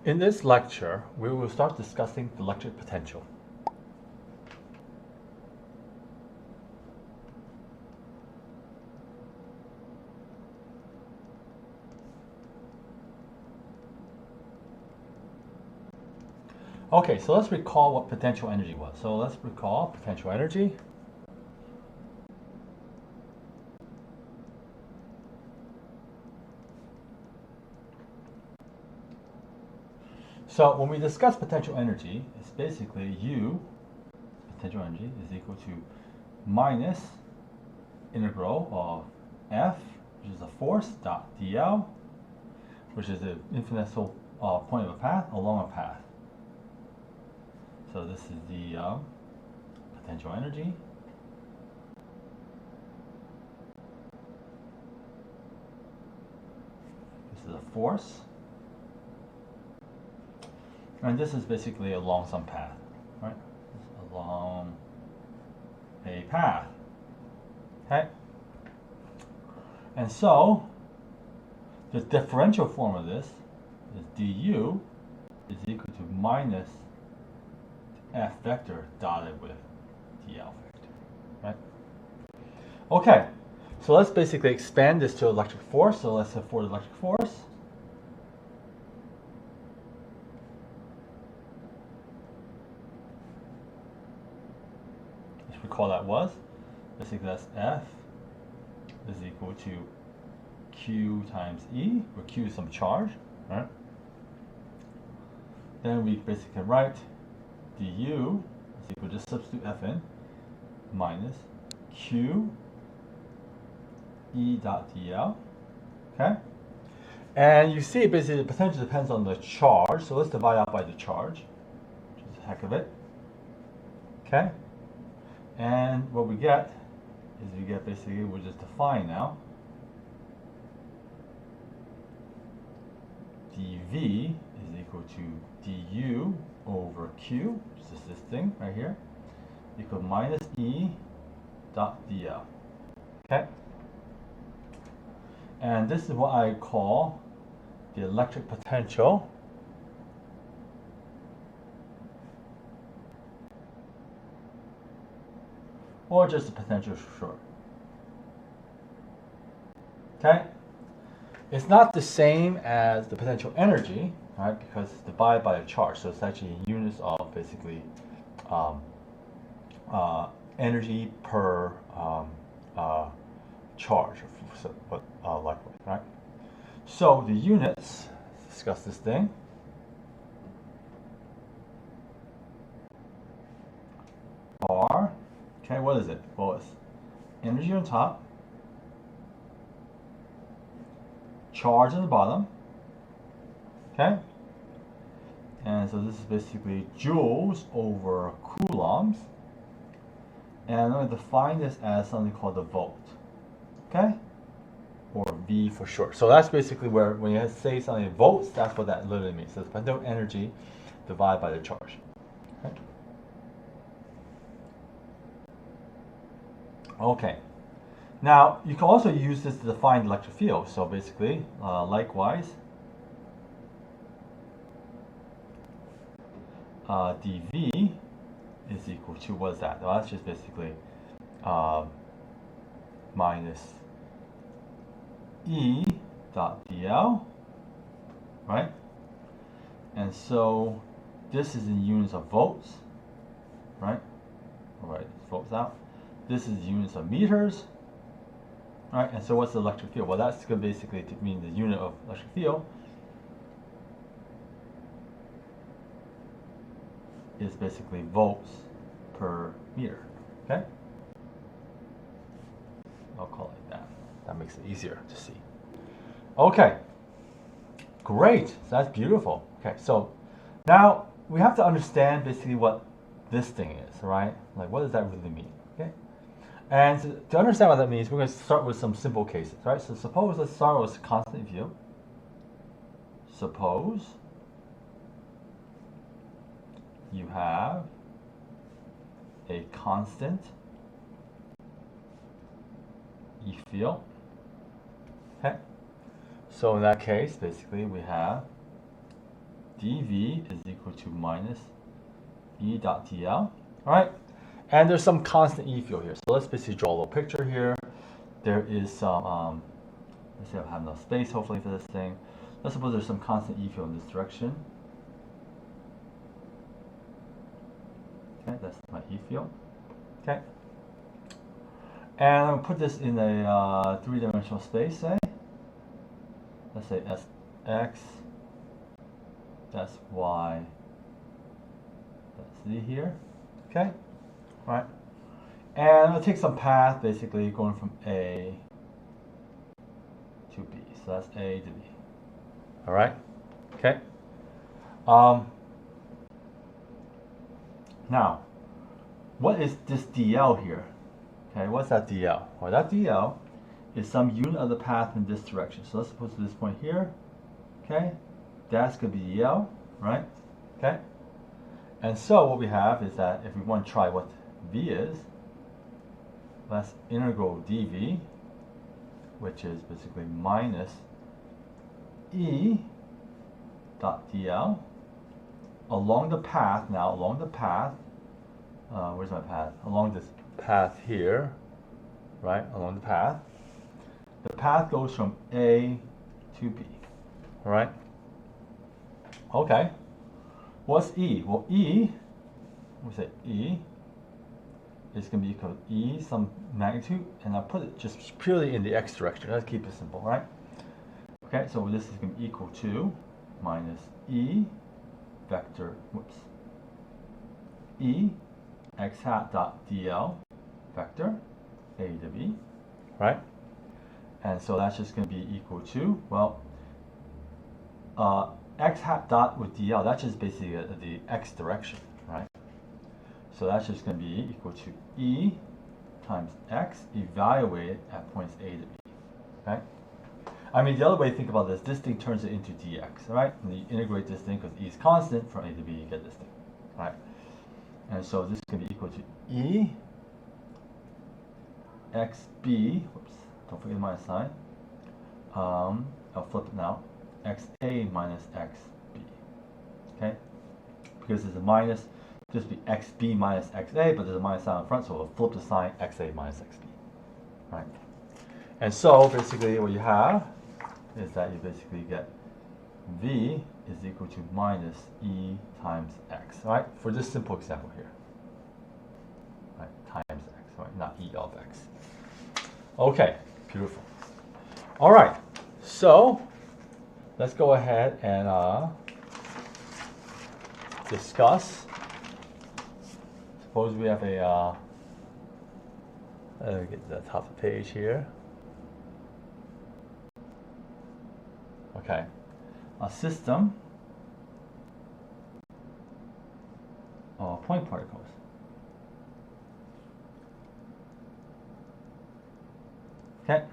In this lecture, we will start discussing the electric potential. Okay, so let's recall what potential energy was. So let's recall potential energy. So when we discuss potential energy, it's basically U, potential energy, is equal to minus integral of F, which is a force, dot dl, which is the infinitesimal point of a path along a path. So this is the potential energy. This is a force. And this is basically along some path, right? Along a path. Okay? And so, the differential form of this is du is equal to minus F vector dotted with dl vector, right? Okay, so let's basically expand this to electric force. So let's have for the electric force. Let's recall that was. Basically that's F is equal to Q times E, where Q is some charge, right? Then we basically write du is equal to, just substitute F in, minus Q E dot dl, okay? And you see basically the potential depends on the charge, so let's divide out by the charge, which is a heck of it, okay? And what we get is we get basically, we'll just define now, dV is equal to du over Q, which is this thing right here, equal to minus E dot dl, okay? And this is what I call the electric potential or just the potential for short. Okay? It's not the same as the potential energy, right? Because it's divided by a charge, so it's actually units of basically energy per charge, likewise, right? So the units, let's discuss this thing. Are, okay, what is it? Well, it's energy on top, charge on the bottom, okay? And so this is basically joules over coulombs. And I'm going to define this as something called a volt, okay? Or V for short. So that's basically where, when you say something in volts, that's what that literally means. So it's potential energy divided by the charge. Okay. Okay. Now, you can also use this to define the electric field. So basically, likewise, dV is equal to, what is that? Well, that's just basically minus E dot dl, right? And so this is in units of volts, right? All right, volts out. This is units of meters, right? And so what's the electric field? Well, that's going to basically mean the unit of electric field is basically volts per meter, okay? I'll call it that. That makes it easier to see. Okay, great, so that's beautiful. Okay, so now we have to understand basically what this thing is, right? Like, what does that really mean, okay? And to understand what that means, we're going to start with some simple cases, right? So suppose, let's start with constant field. Suppose you have a constant E field, okay? So in that case, basically we have dv is equal to minus E dot dl. All right, and there's some constant E field here. So let's basically draw a little picture here. There is some, let's see, I have enough space hopefully for this thing. Let's suppose there's some constant E field in this direction. Okay, that's my E field. Okay, and I'll put this in a three-dimensional space, say. Let's say Sx, that's Y, that's Z here. Okay, right? And I'll take some path basically going from A to B. So that's A to B. All right. Okay. Now, what is this DL here? Okay, what's that DL? Well, that DL is some unit of the path in this direction. So let's suppose this point here. Okay, that's going to be DL, right? Okay. And so what we have is that if we want to try what V is, let's integral dV, which is basically minus E dot dl along the path. Now along the path, where's my path? Along this path here, right? Along the path. The path goes from A to B, all right? Okay. What's E? Well, E, we say E is going to be equal to E some magnitude, and I'll put it just purely in the X direction. Let's keep it simple, right? Okay, so this is going to be equal to minus E vector, E x hat dot dl vector A to B, right? And so that's just going to be equal to, well, x hat dot with dl, that's just basically the X direction, right? So that's just going to be equal to E times X evaluated at points A to B, okay? I mean, the other way to think about this thing turns it into dx, right? And you integrate this thing because E is constant from A to B, you get this thing, right? And so this is going to be equal to E xb, whoops, don't forget the minus sign. I'll flip it now, xa minus xb, okay? Because there's a minus, just be xb minus xa, but there's a minus sign in front, so we'll flip the sign xa minus xb, right? And so basically what you have is that you basically get V is equal to minus E times X, right? For this simple example here, right? Times X, right? Not E of X. Okay, beautiful. All right, so let's go ahead and discuss. Suppose we have a, let me get to the top of the page here. Okay, a system of point particles. Okay,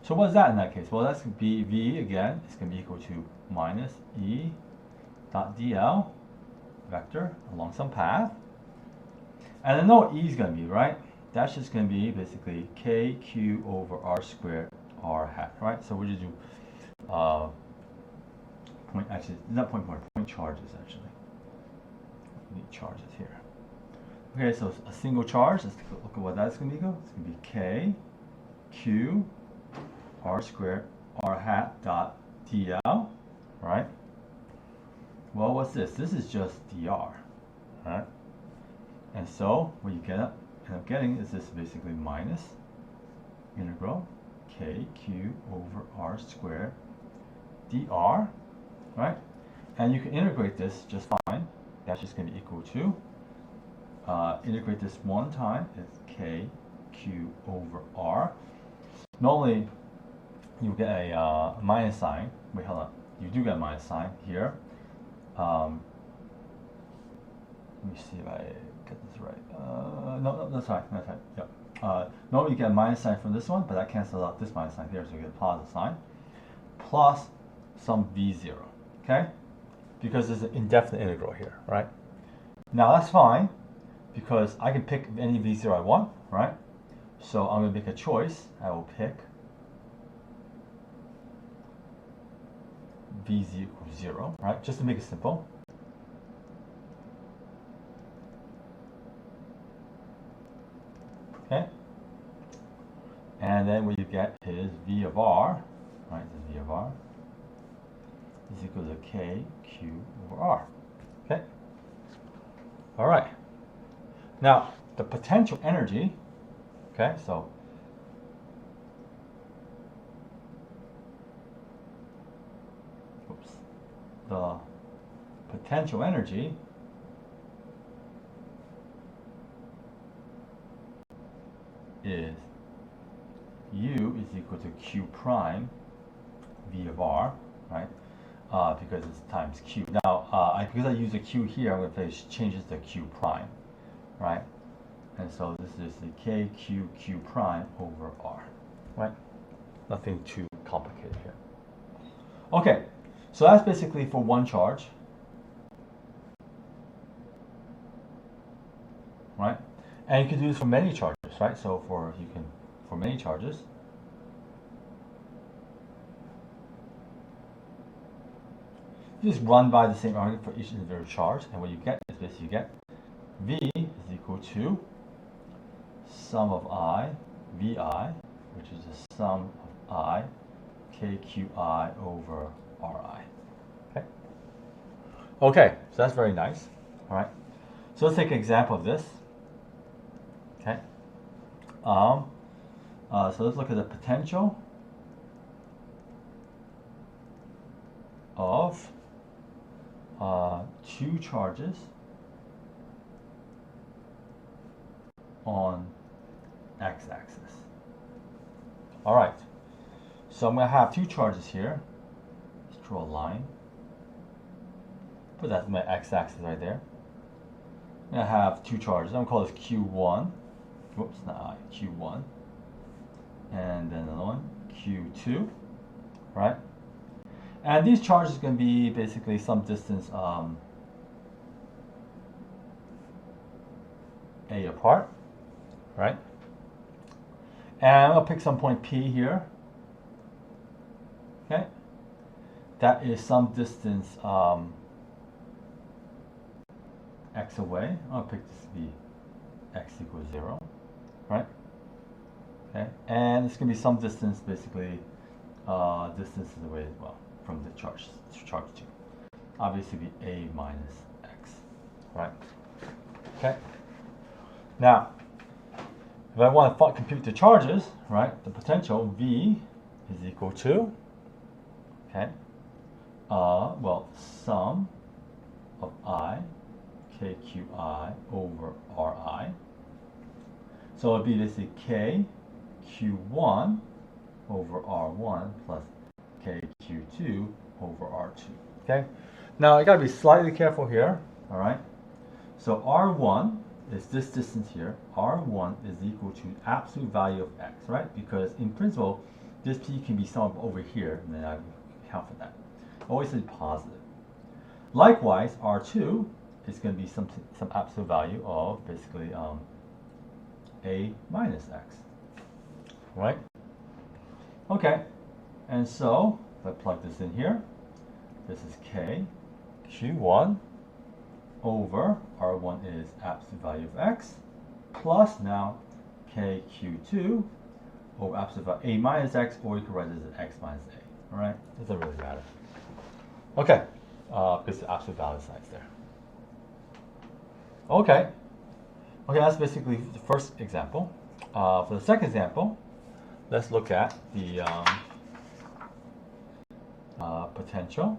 so what's that in that case? Well, that's going to be V again. It's going to be equal to minus E dot dl vector along some path. And I know what E is going to be, right? That's just going to be basically KQ over R squared R hat, right? So we just do point, actually, not point charges actually. We need charges here. Okay, so a single charge, let's look at what that's going to be. It's going to be K, Q, R squared, R hat dot dl, right? Well, what's this? This is just dr, right? And so what you end up getting is this basically minus integral KQ over R squared dr, right? And you can integrate this just fine. That's just going to be equal to, integrate this one time, it's KQ over R. Normally, you get a minus sign. Wait, hold on. You do get a minus sign here. Let me see if I get this right. No, that's right. That's right. Yep. Normally, you get a minus sign from this one, but that cancels out this minus sign here, so you get a positive sign. Plus some V0, okay? Because there's an indefinite integral here, right? Now that's fine, because I can pick any V0 I want, right? So I'm going to make a choice. I will pick VZ equals 0, right? Just to make it simple. Okay? And then what you get is V of R, right? This is V of R is equal to KQ over R. Okay? All right. Now, the potential energy, okay, so the potential energy is U is equal to Q prime V of R, right? Because it's times Q. Now, because I use a Q here, I'm going to change this to Q prime, right? And so this is the KQ prime over R, right? Nothing too complicated here. Okay, so that's basically for one charge, right? And you can do this for many charges, right? So for many charges. You just run by the same argument for each individual charge, and what you get is basically you get V is equal to sum of I, VI, which is the sum of I, KQI over RI. Okay. Okay, so that's very nice. All right. So let's take an example of this. Okay. So let's look at the potential of two charges on x-axis. All right. So I'm going to have two charges here. Let's draw a line. Put that in my x-axis right there. I'm going to have two charges. I'm going to call this Q1. Whoops, not I. Q1. And then another one, Q2. Right? And these charges are going to be basically some distance A apart. Right? And I'm going to pick some point P here. Okay? That is some distance x away. I'll pick this to be x equals 0. Right? Okay? And it's going to be some distance, basically, distance away as well from the charge 2. Obviously, be A minus x. Right? Okay? Now, if I want to compute the charges, right, the potential V is equal to, okay, well, sum of I, KQI over RI. So it would be basically KQ1 over R1 plus KQ2 over R2. Okay? Now, I got to be slightly careful here, all right? So R1 is this distance here. R1 is equal to absolute value of x, right? Because in principle, this P can be summed over here, and then I account for that. Always is positive. Likewise, R2 is going to be some absolute value of basically A minus x, right? Okay, and so if I plug this in here, this is K Q1 over R1 is absolute value of x plus now KQ2 over absolute value A minus x, or you can write this as x minus A. All right, it doesn't really matter. Okay, because the absolute value size there. Okay, that's basically the first example. For the second example, let's look at the potential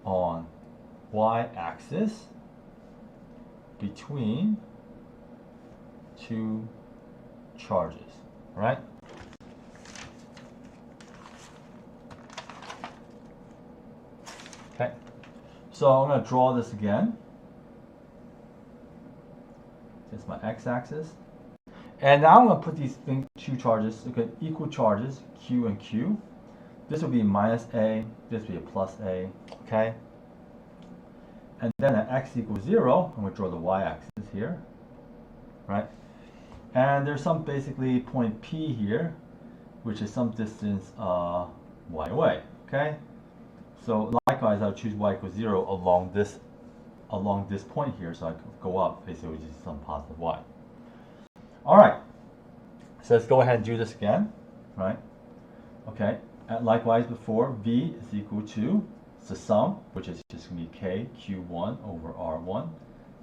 on y-axis between two charges, right? Okay, so I'm going to draw this again. This is my x-axis. And now I'm going to put these two charges, okay, equal charges, Q and Q. This will be minus A, this will be a plus A, okay? And then at x equals 0, I'm going to draw the y-axis here, right? And there's some basically point P here, which is some distance y away. Okay. So likewise, I'll choose y equals 0 along this point here, so I can go up basically which is some positive y. All right. So let's go ahead and do this again, right? Okay. And likewise before, v is equal to the sum, which is just going to be k q1 over r1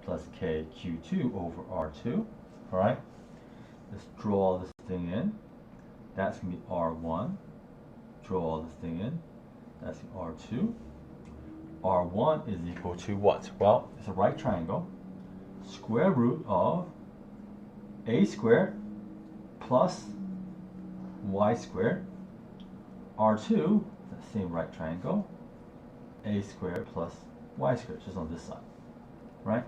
plus k q2 over r2. All right. Let's draw this thing in. That's going to be r1. Draw this thing in. That's r2. R1 is equal to what? Well, it's a right triangle. Square root of a squared plus y squared. R2, that same right triangle. A squared plus y squared, just on this side. Right?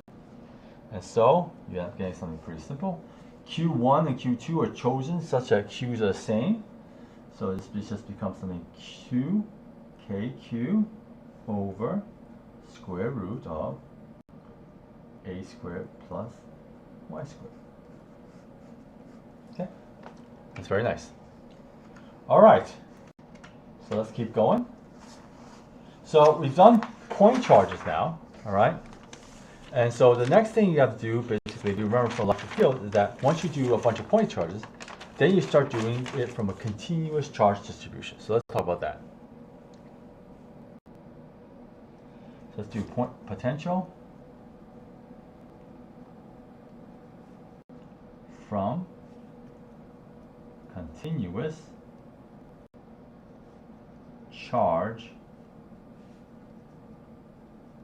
And so, you end up getting something pretty simple. Q1 and Q2 are chosen such that Q's are the same. So this just becomes something Q, KQ over square root of a squared plus y squared. Okay, that's very nice. All right, so let's keep going. So we've done point charges now, all right? And so the next thing you have to do, basically, if you remember from electric field, is that once you do a bunch of point charges, then you start doing it from a continuous charge distribution. So let's talk about that. So let's do point potential from continuous charge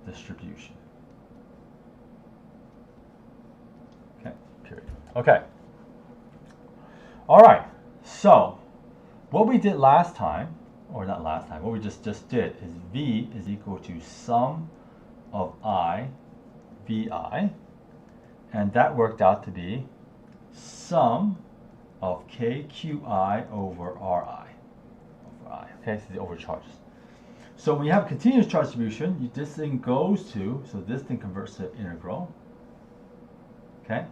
distribution. Okay, period. Okay. All right. So what we did last time, or not last time, what we just did is V is equal to sum of I, VI, and that worked out to be sum of KQI over RI. Okay, so the overcharges. So when you have a continuous charge distribution, this thing goes to, so this thing converts to integral. Okay,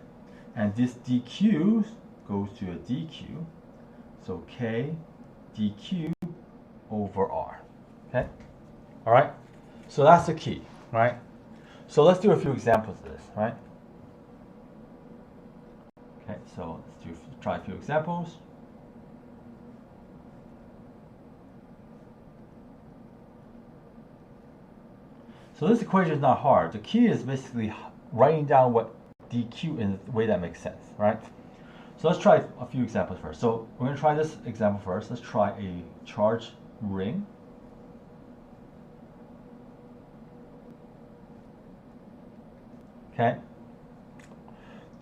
and this dq goes to a dq. So K dq over R. Okay, all right. So that's the key, right? So let's do a few examples of this, right? Okay, so let's try a few examples. So this equation is not hard. The key is basically writing down what dq in a way that makes sense, right? So let's try a few examples first. So we're going to try this example first. Let's try a charged ring. Okay.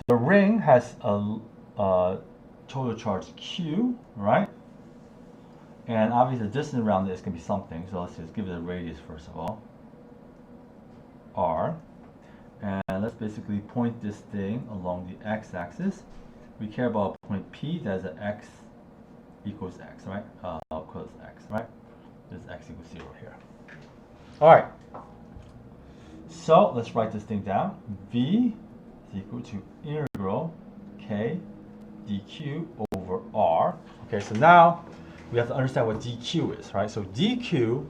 The ring has a total charge Q, right? And obviously the distance around it is going to be something. So let's just give it a radius first of all. R. And let's basically point this thing along the x-axis. We care about point P, that's an x equals x, right? Equals x, right? This x equals 0 here. All right. So let's write this thing down. V is equal to integral K dq over R. Okay, so now we have to understand what dq is, right? So dq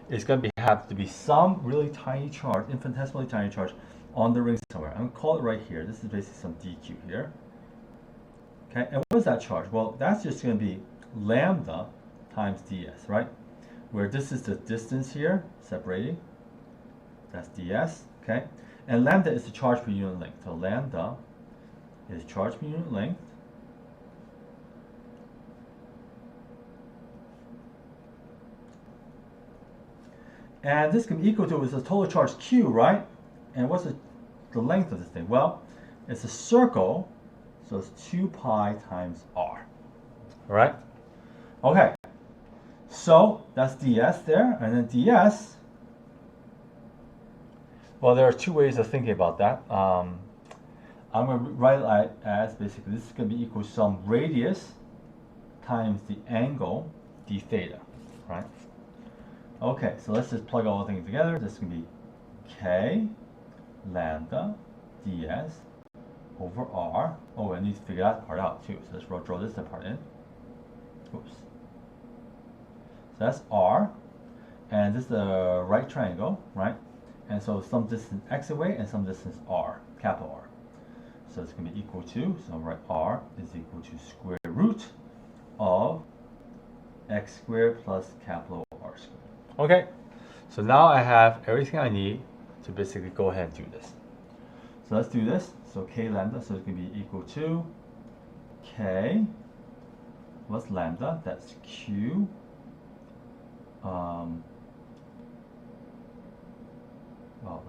is going to have to be some really tiny charge, infinitesimally tiny charge on the ring somewhere. I'm going to call it right here. This is basically some dq here. Okay, and what is that charge? Well, that's just going to be lambda times ds, right? Where this is the distance here, separating. That's ds, okay? And lambda is the charge per unit length. So lambda is charge per unit length. And this can be equal to is the total charge q, right? And what's the length of this thing? Well, it's a circle, so it's 2 pi times r. All right? Okay. So that's ds there, and then ds. Well, there are two ways of thinking about that. I'm going to write it as basically this is going to be equal to some radius times the angle d theta, right? Okay, so let's just plug all the things together. This is going to be k lambda ds over r. Oh, I need to figure that part out too. So let's draw this part in. Oops. So that's R, and this is the right triangle, right? And so some distance x away and some distance R, capital R. So it's going to be equal to, so write R is equal to square root of x squared plus capital R squared. Okay, so now I have everything I need to basically go ahead and do this. So let's do this. So k lambda, so it's going to be equal to k, what's lambda? That's q. Well,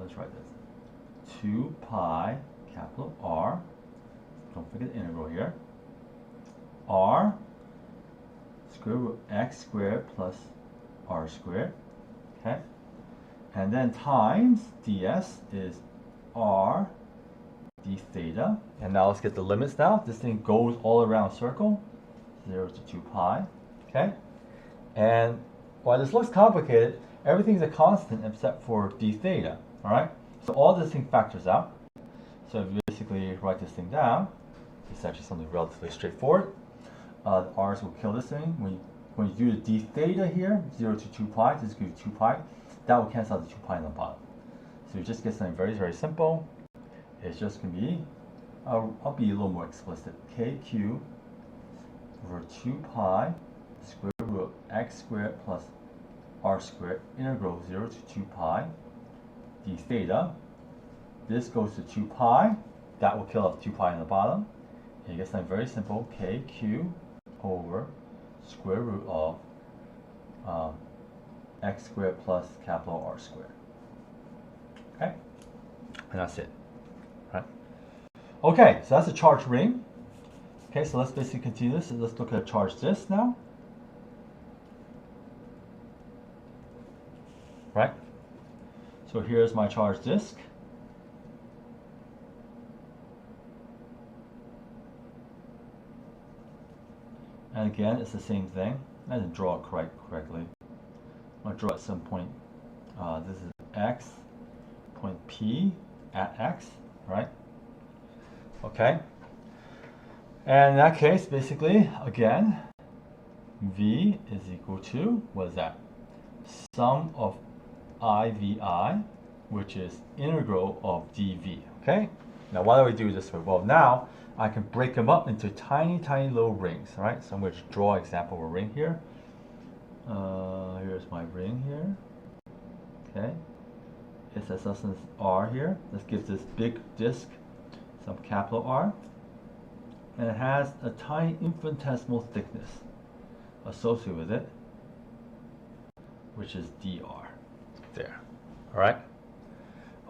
let's write this. 2 pi capital R, don't forget the integral here, R square root x squared plus R squared, okay? And then times ds is R d theta. And now let's get the limits now. This thing goes all around a circle, 0 to 2 pi, okay? And while this looks complicated, everything's a constant except for d theta, all right? So all this thing factors out. So if you basically write this thing down, it's actually something relatively straightforward. The r's will kill this thing. When you do the d theta here, 0 to 2 pi, this gives you 2 pi. That will cancel out the 2 pi on the bottom. So you just get something very, very simple. It's just going to be, I'll be a little more explicit, kq over 2 pi square root of x squared plus r squared integral 0 to 2 pi d theta. This goes to 2 pi. That will kill off 2 pi on the bottom. And you get something very simple, kq over square root of x squared plus capital R squared. Okay? And that's it. Right? Okay, so that's a charged ring. Okay, so let's basically continue this. So let's look at a charged disk now. Right? So here's my charged disk. And again, it's the same thing. I didn't draw it correctly. I'm going to draw at some point. This is x, point P at x, right? Okay. And in that case, basically, again, V is equal to, what is that? Sum of IVI, which is integral of dV, okay? Now, why do we do this? Well, now I can break them up into tiny, tiny little rings, all right? So I'm going to draw an example of a ring here. Here's my ring here, okay? It's a substance R here. This gives this big disk some capital R. And it has a tiny infinitesimal thickness associated with it, which is dr. There, all right?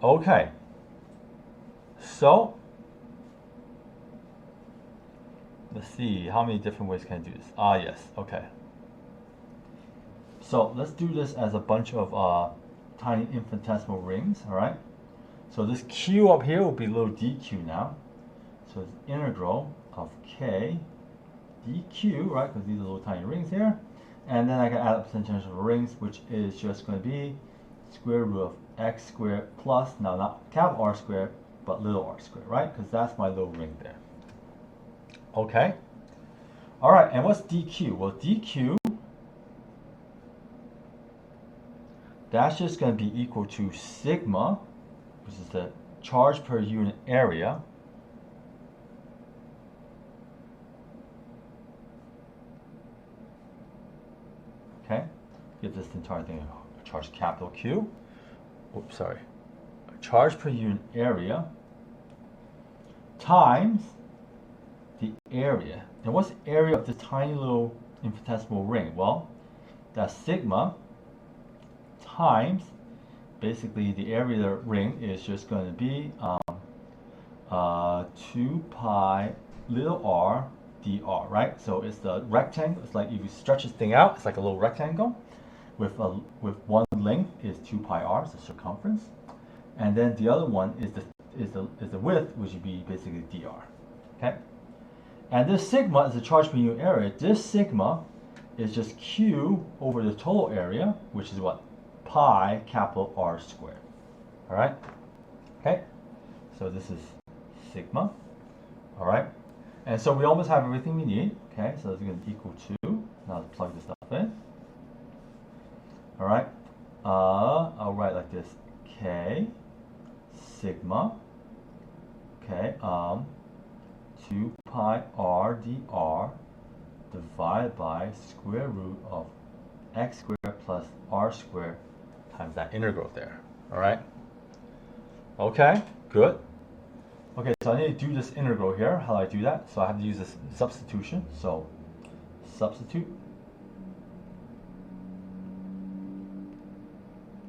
Okay, so let's see, how many different ways can I do this? Yes, okay. So let's do this as a bunch of tiny infinitesimal rings, all right? So this q up here will be little dq now. So it's integral of k dq, right? Because these are little tiny rings here. And then I can add up percentage of rings, which is just going to be square root of x squared plus, now not capital R squared, but little r squared, right? Because that's my little ring there. Okay. All right, and what's dq? Well, dq, that's just going to be equal to sigma, which is the charge per unit area, okay? Give this entire thing a charge capital Q. Oops, sorry. A charge per unit area times the area. And what's the area of this tiny little infinitesimal ring? Well, that's sigma times, basically the area of the ring is just going to be 2 pi little r dr, right? So it's the rectangle. It's like if you stretch this thing out, it's like a little rectangle with one length is 2 pi r, it's the circumference, and then the other one is the width, which would be basically dr. Okay, and this sigma is the charge per unit area. This sigma is just q over the total area, which is what? Pi capital R squared. All right. Okay. So this is sigma. All right. And so we almost have everything we need. Okay. So it's going to equal to. Now let's plug this stuff in. All right. I'll write like this: K sigma. Okay. 2 pi r dr divided by square root of x squared plus r squared times that integral there. All right. Okay. Good. Okay, so I need to do this integral here. How do I do that? So I have to use this substitution. So substitute.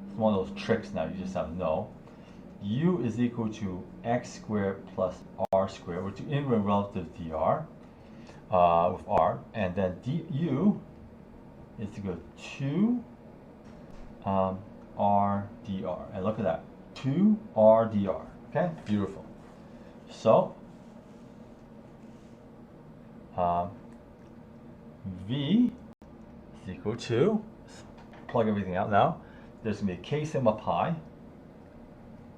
It's one of those tricks now. You just have to know. U is equal to x squared plus r squared, which is integral relative to dr with r, and then du is equal to 2 r dr. And look at that, 2 r dr. Okay, beautiful. So v is equal to, plug everything out now, there's going to be k sigma pi,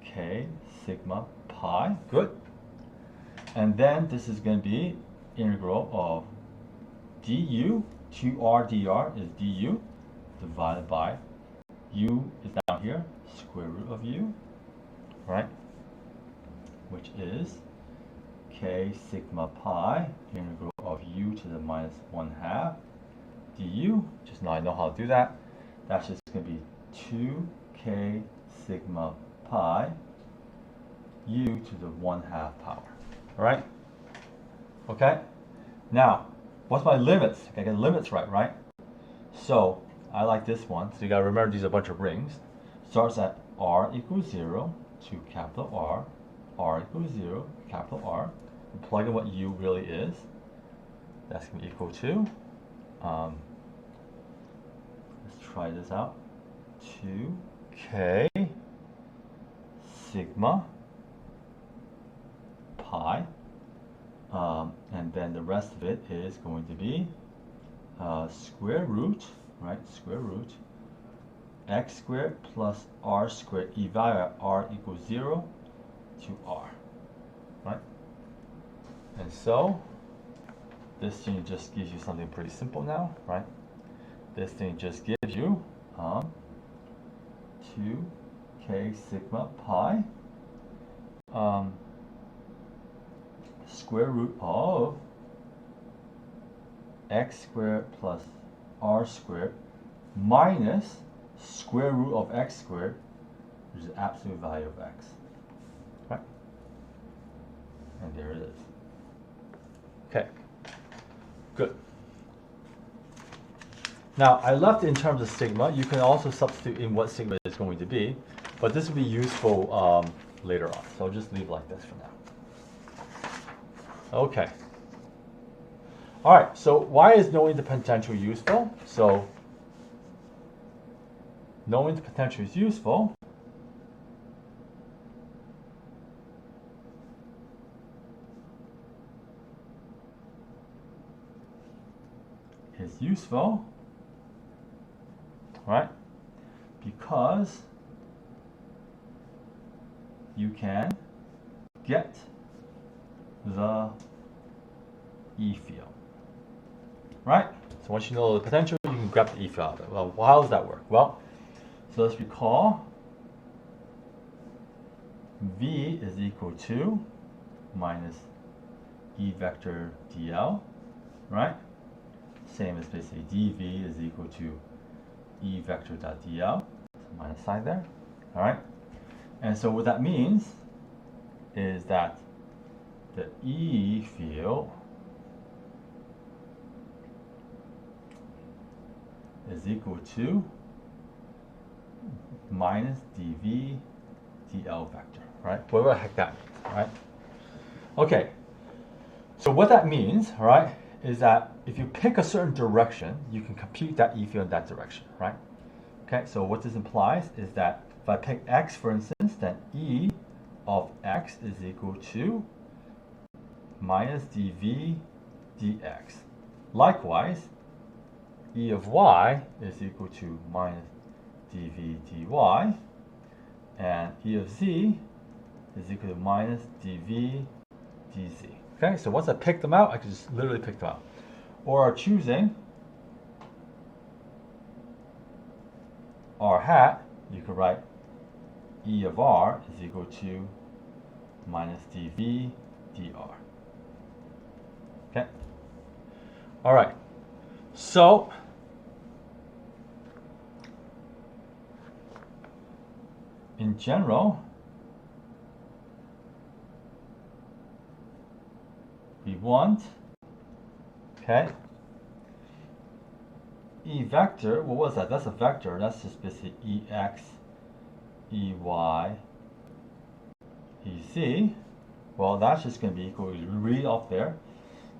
k sigma pi, good. And then this is going to be integral of du, 2r dr is du, divided by, u is down here, square root of u, right? Which is k sigma pi, integral of u to the minus 1/2 du. Just now I know how to do that. That's just going to be 2k sigma pi u to the 1/2 power. All right? Okay? Now, what's my limits? I gotta get the limits right? So, I like this one. So you gotta remember these are a bunch of rings. Starts at r equals 0 to capital r equals 0, capital R. And plug in what u really is. That's gonna be equal to, let's try this out, 2k sigma pi, and then the rest of it is going to be square root, right? Square root x squared plus r squared evaluate r equals 0 to r, right? And so this thing just gives you something pretty simple now, right? This thing just gives you 2k sigma pi square root of x squared plus r squared minus square root of x squared, which is the absolute value of x. Right? And there it is. Okay. Good. Now, I left in terms of sigma. You can also substitute in what sigma is going to be, but this will be useful later on. So I'll just leave it like this for now. Okay. All right, so why is knowing the potential useful? So knowing the potential is useful right? Because you can get the E field, right? So once you know the potential, you can grab the E field out of it. Well, how does that work? Well, so let's recall V is equal to minus E vector dl, right? Same as basically dv is equal to E vector dot dl, minus sign there, all right? And so what that means is that the E field is equal to minus dv dl vector, right? Whatever the heck that means, right? Okay, so what that means, right, is that if you pick a certain direction, you can compute that E field in that direction, right? Okay, so what this implies is that if I pick x, for instance, then E of x is equal to minus dv dx. Likewise, E of y is equal to minus dv dy, and E of z is equal to minus dv dz. Okay, so once I pick them out, I can just literally pick them out. Or choosing r hat, you could write E of r is equal to minus dv dr. Okay? All right. So, in general, we want, okay, E vector, what was that? That's a vector. That's just basically EX, EY, EZ. Well, that's just going to be equal to read off there.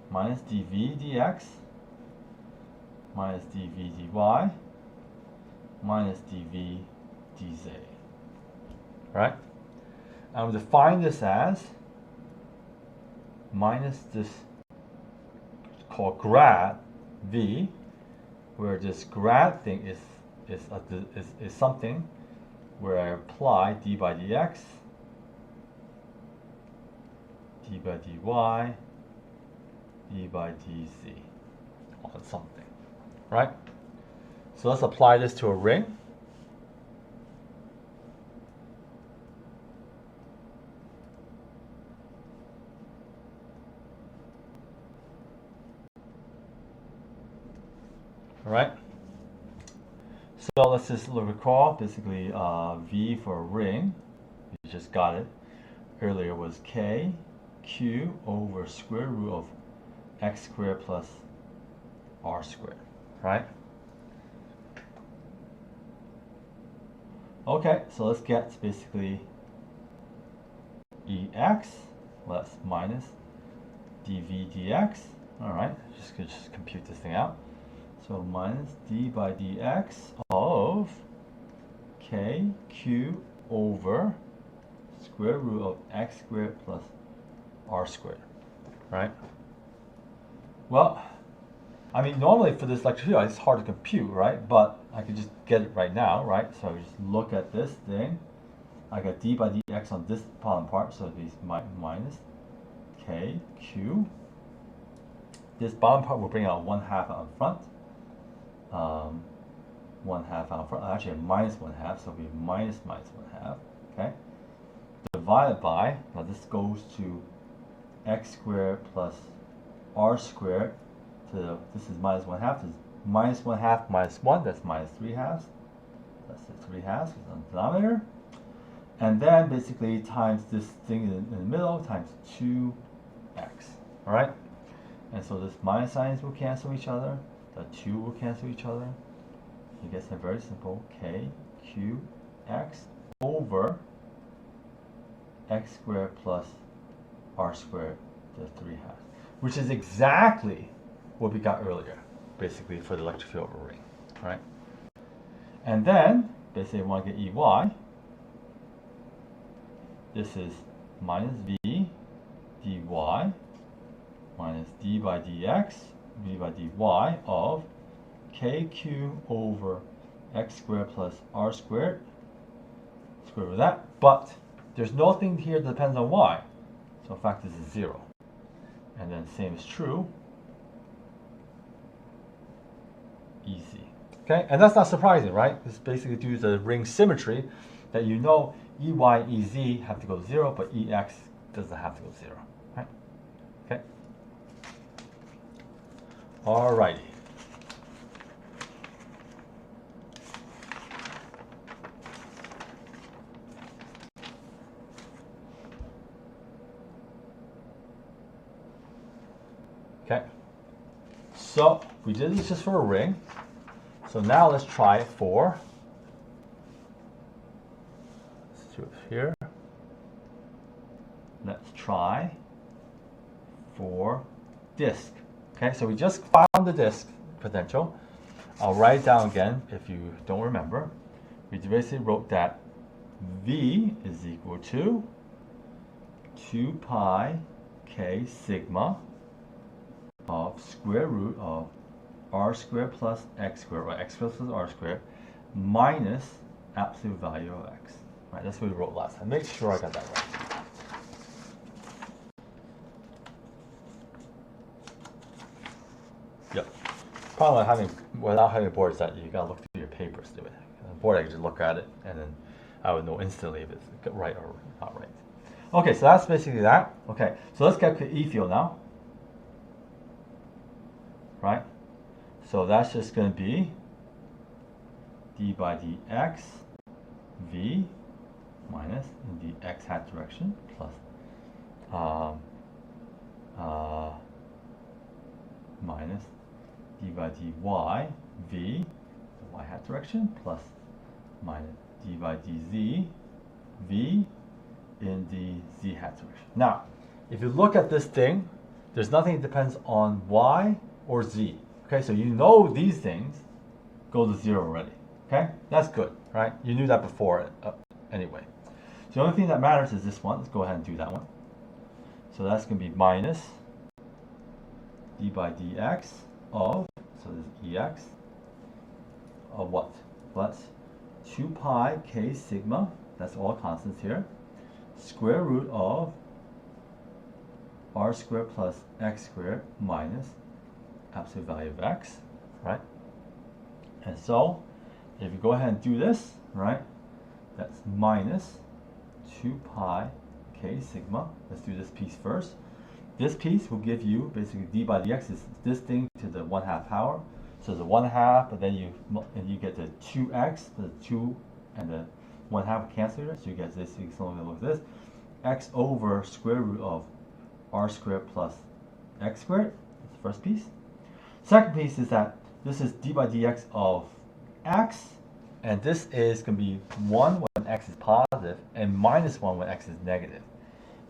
Minus dv dx, minus dv dy, minus dv dz. Right? I'm going to define this as minus this called grad v, where this grad thing is something where I apply d by dx, d by dy, d by dz on something, right? So let's apply this to a ring. All right. So let's just recall basically V for a ring. We just got it earlier was K Q over square root of x squared plus r squared, right? Okay, so let's get basically EX, well, that's minus dv dx. All right, just compute this thing out. So minus d by dx of k q over square root of x squared plus r squared, right? Well, I mean, normally for this lecture here, it's hard to compute, right? But I can just get it right now, right? So I just look at this thing. I got d by dx on this bottom part, so it's minus k q. This bottom part will bring out 1/2 out in front. 1/2 out front, actually minus 1/2, so it'll be minus 1/2, okay? Divided by, now this goes to x squared plus r squared, this is minus 1/2, this is minus 1/2 minus 1, that's minus 3/2, that's the 3/2 on the denominator, and then basically times this thing in the middle times 2x, all right? And so this minus signs will cancel each other, the 2 will cancel each other. You get something very simple, k q x over x squared plus r squared to 3/2, which is exactly what we got earlier, basically for the electric field of a ring, right? And then, basically, we want to get EY. This is minus v dy minus d by dx, v by dy of kq over x squared plus r squared, square root of that, but there's nothing here that depends on y, so in fact this is 0. And then same is true, EZ. Okay, and that's not surprising, right? It's basically due to the ring symmetry that you know EY, EZ have to go 0, but EX doesn't have to go 0, right? Okay. Alrighty. Okay. So we did this just for a ring. So now let's try it for, let's do it here. Let's try for disk. Okay, so we just found the disk potential. I'll write it down again if you don't remember. We basically wrote that V is equal to 2 pi k sigma of square root of r squared plus x squared, or x squared plus r squared, minus absolute value of x. Right, that's what we wrote last time. Make sure I got that right. Yep. Problem without having boards that you gotta look through your papers to do it. board, I could just look at it and then I would know instantly if it's right or not right. Okay, so that's basically that. Okay, so let's get the E field now. Right? So that's just going to be d by dx v minus in the x hat direction plus minus d by dy v the y hat direction plus minus d by dz v in the z hat direction. Now, if you look at this thing, there's nothing that depends on y or z. Okay, so you know these things go to 0 already. Okay, that's good, right? You knew that before anyway. So the only thing that matters is this one. Let's go ahead and do that one. So that's going to be minus d by dx of, so this is ex, of what? Well, that's 2 pi k sigma, that's all constants here, square root of r squared plus x squared minus absolute value of x, right? And so, if you go ahead and do this, right, that's minus 2 pi k sigma. Let's do this piece first. This piece will give you basically d by dx is this thing to the 1/2 power. So the 1/2, but then you get the 2x, the 2 and the 1/2 cancel here. So you get this, so something like this. X over square root of r squared plus x squared. That's the first piece. Second piece is that this is d by dx of x, and this is going to be 1 when x is positive and minus 1 when x is negative.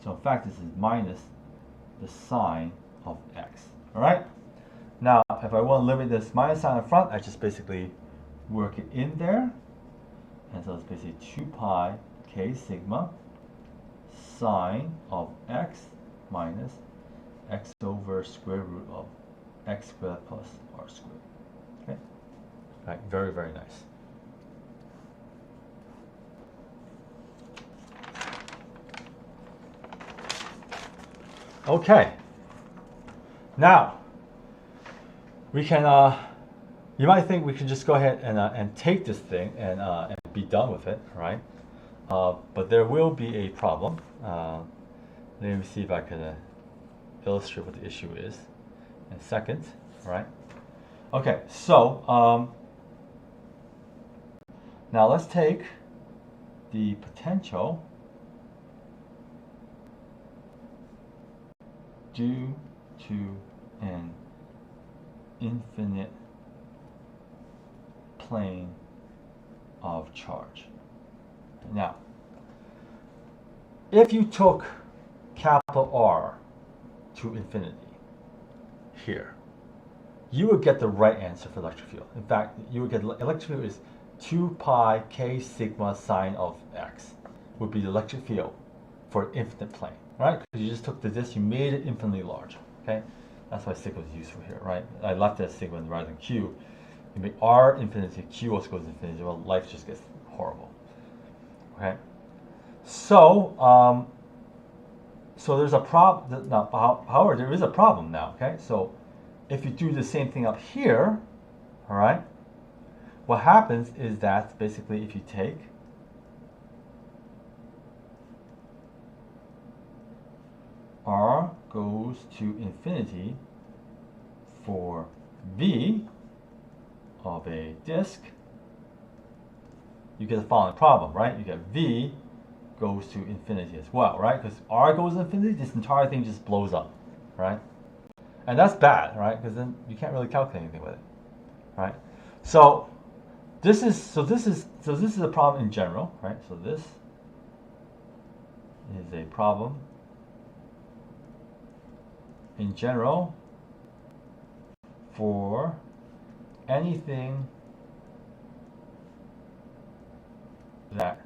So in fact, this is minus the sine of x. All right? Now, if I want to limit this minus sign in front, I just basically work it in there. And so it's basically 2 pi k sigma sine of x minus x over square root of x squared plus r squared. Okay? All right, very, very nice. Okay. Now, we can, you might think we can just go ahead and take this thing and be done with it, right? But there will be a problem. Let me see if I can illustrate what the issue is in a second, right? Okay, so now let's take the potential due to an infinite plane of charge. Now, if you took capital R to infinity here, you would get the right answer for electric field. In fact, you would get electric field is 2 pi k sigma sine of x would be the electric field for infinite plane, right? Because you just took the disk, you made it infinitely large, okay? That's why sigma is useful here, right? I left that sigma rather than q. You make R infinity, Q also goes infinity, well, life just gets horrible, okay? So, so there's a problem, now, however, there is a problem now, okay? So, if you do the same thing up here, all right, what happens is that basically if you take R goes to infinity for V of a disk, you get the following problem, right? You get V goes to infinity as well, right? Because R goes to infinity, this entire thing just blows up, right? And that's bad, right? Because then you can't really calculate anything with it, right? So this is a problem in general, right? So this is a problem in general for anything that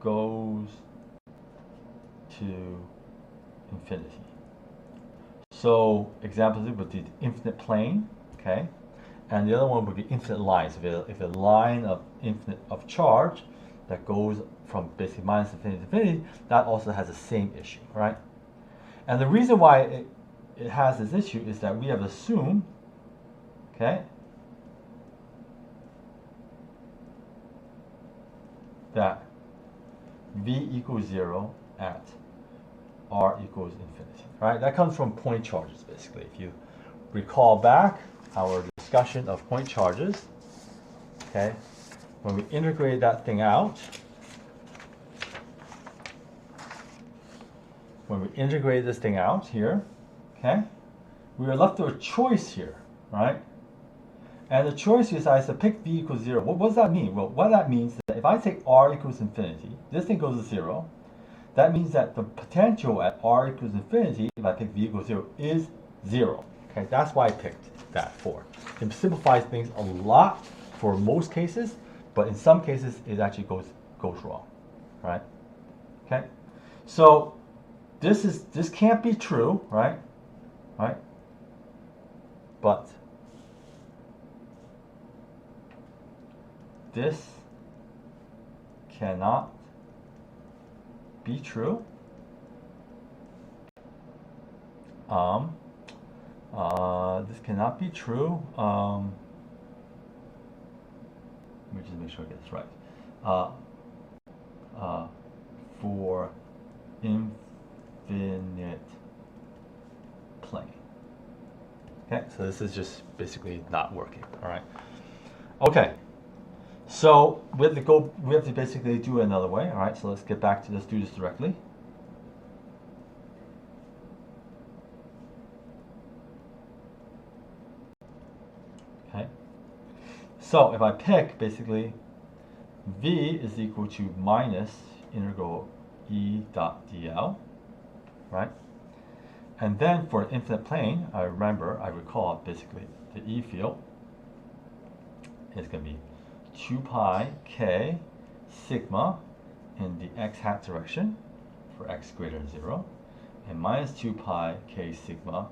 goes to infinity. So examples would be the infinite plane, okay, and the other one would be infinite lines. If a line of infinite of charge that goes from basically minus infinity to infinity, that also has the same issue, right? And the reason why it has this issue is that we have assumed, okay, that v equals 0 at r equals infinity. Right? That comes from point charges, basically. If you recall back our discussion of point charges, okay, when we integrate that thing out, when we integrate this thing out here, okay, we are left with a choice here, right? And the choice is I said pick v equals 0. What does that mean? Well, what that means is that if I take r equals infinity, this thing goes to 0. That means that the potential at r equals infinity, if I pick v equals 0, is 0. Okay, that's why I picked that for. It simplifies things a lot for most cases, but in some cases it actually goes wrong, right? Okay, so this can't be true, right? Right? But this cannot be true. This cannot be true. Let me just make sure I get this right. For infinite plane. Okay, so this is just basically not working. All right. Okay. So we have to basically do it another way. All right. So let's get back to let's do this directly. Okay. So if I pick basically v is equal to minus integral E dot dl, right? And then for an infinite plane, I recall basically the E field is going to be 2 pi k sigma in the x hat direction for x greater than 0, and minus 2 pi k sigma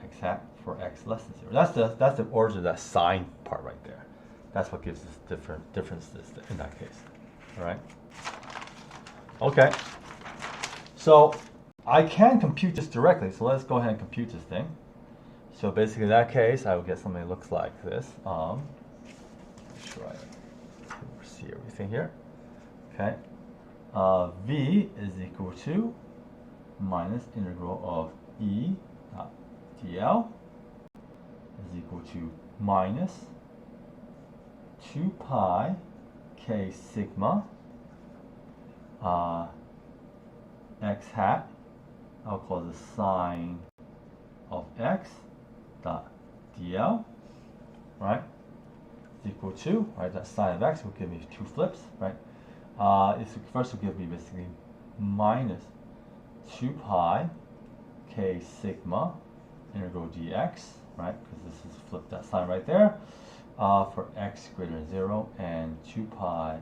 x hat for x less than 0. That's the origin of that sign part right there. That's what gives us differences in that case. All right. Okay. So I can compute this directly. So let's go ahead and compute this thing. So basically, in that case, I will get something that looks like this. Make sure I see everything here. Okay. V is equal to minus integral of E dot dl is equal to minus 2 pi k sigma x hat, I'll call the sine of x dot dl, right, is equal to, right, that sine of x will give me 2 flips, right, first will give me basically minus 2 pi k sigma integral dx, right, because this is flip that sign right there, for x greater than 0, and 2 pi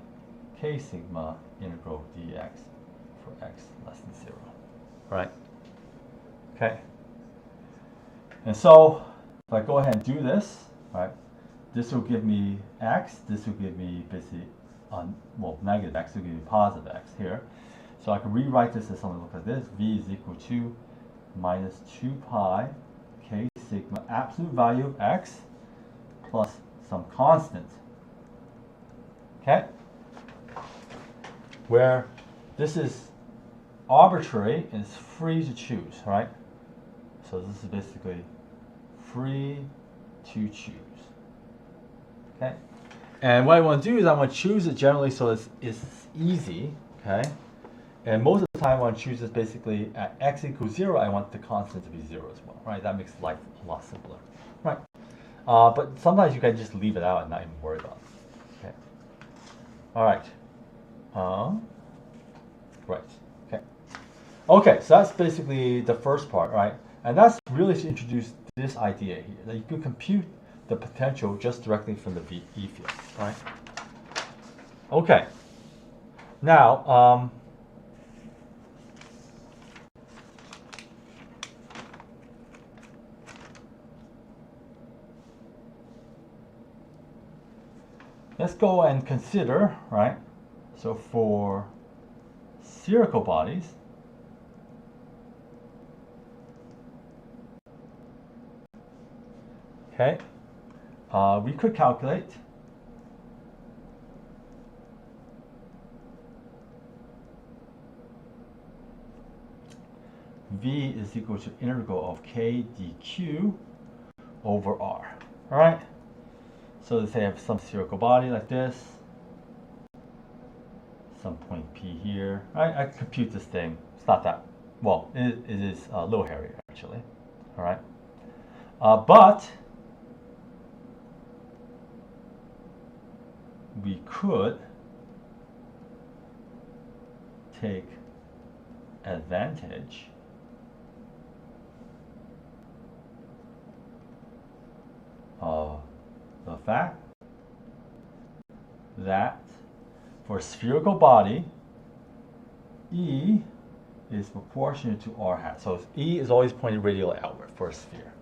k sigma integral dx for x less than 0, right? Okay. And so if I go ahead and do this, right, this will give me x, this will give me basically, negative x will give me positive x here. So I can rewrite this as something that looks like this. V is equal to minus 2 pi k sigma absolute value of x plus some constant. Okay? Where this is arbitrary and it's free to choose, right? So this is basically free to choose. Okay? And what I want to do is I want to choose it generally so it's easy, okay? And most of the time I want to choose this basically at x equals 0, I want the constant to be 0 as well, right? That makes life a lot simpler, right? But sometimes you can just leave it out and not even worry about it. Okay. All right. Right. Okay. Okay. So that's basically the first part, right? And that's really to introduce this idea here that you can compute the potential just directly from the E field, right? Okay. Now, let's go and consider, right? So for spherical bodies, okay, we could calculate v is equal to integral of k dq over r. All right? So let's say I have some spherical body like this, some point P here. I compute this thing. It's not that, well, it is a little hairy actually. All right? But we could take advantage of the fact that for a spherical body, E is proportional to r hat. So E is always pointing radially outward for a sphere.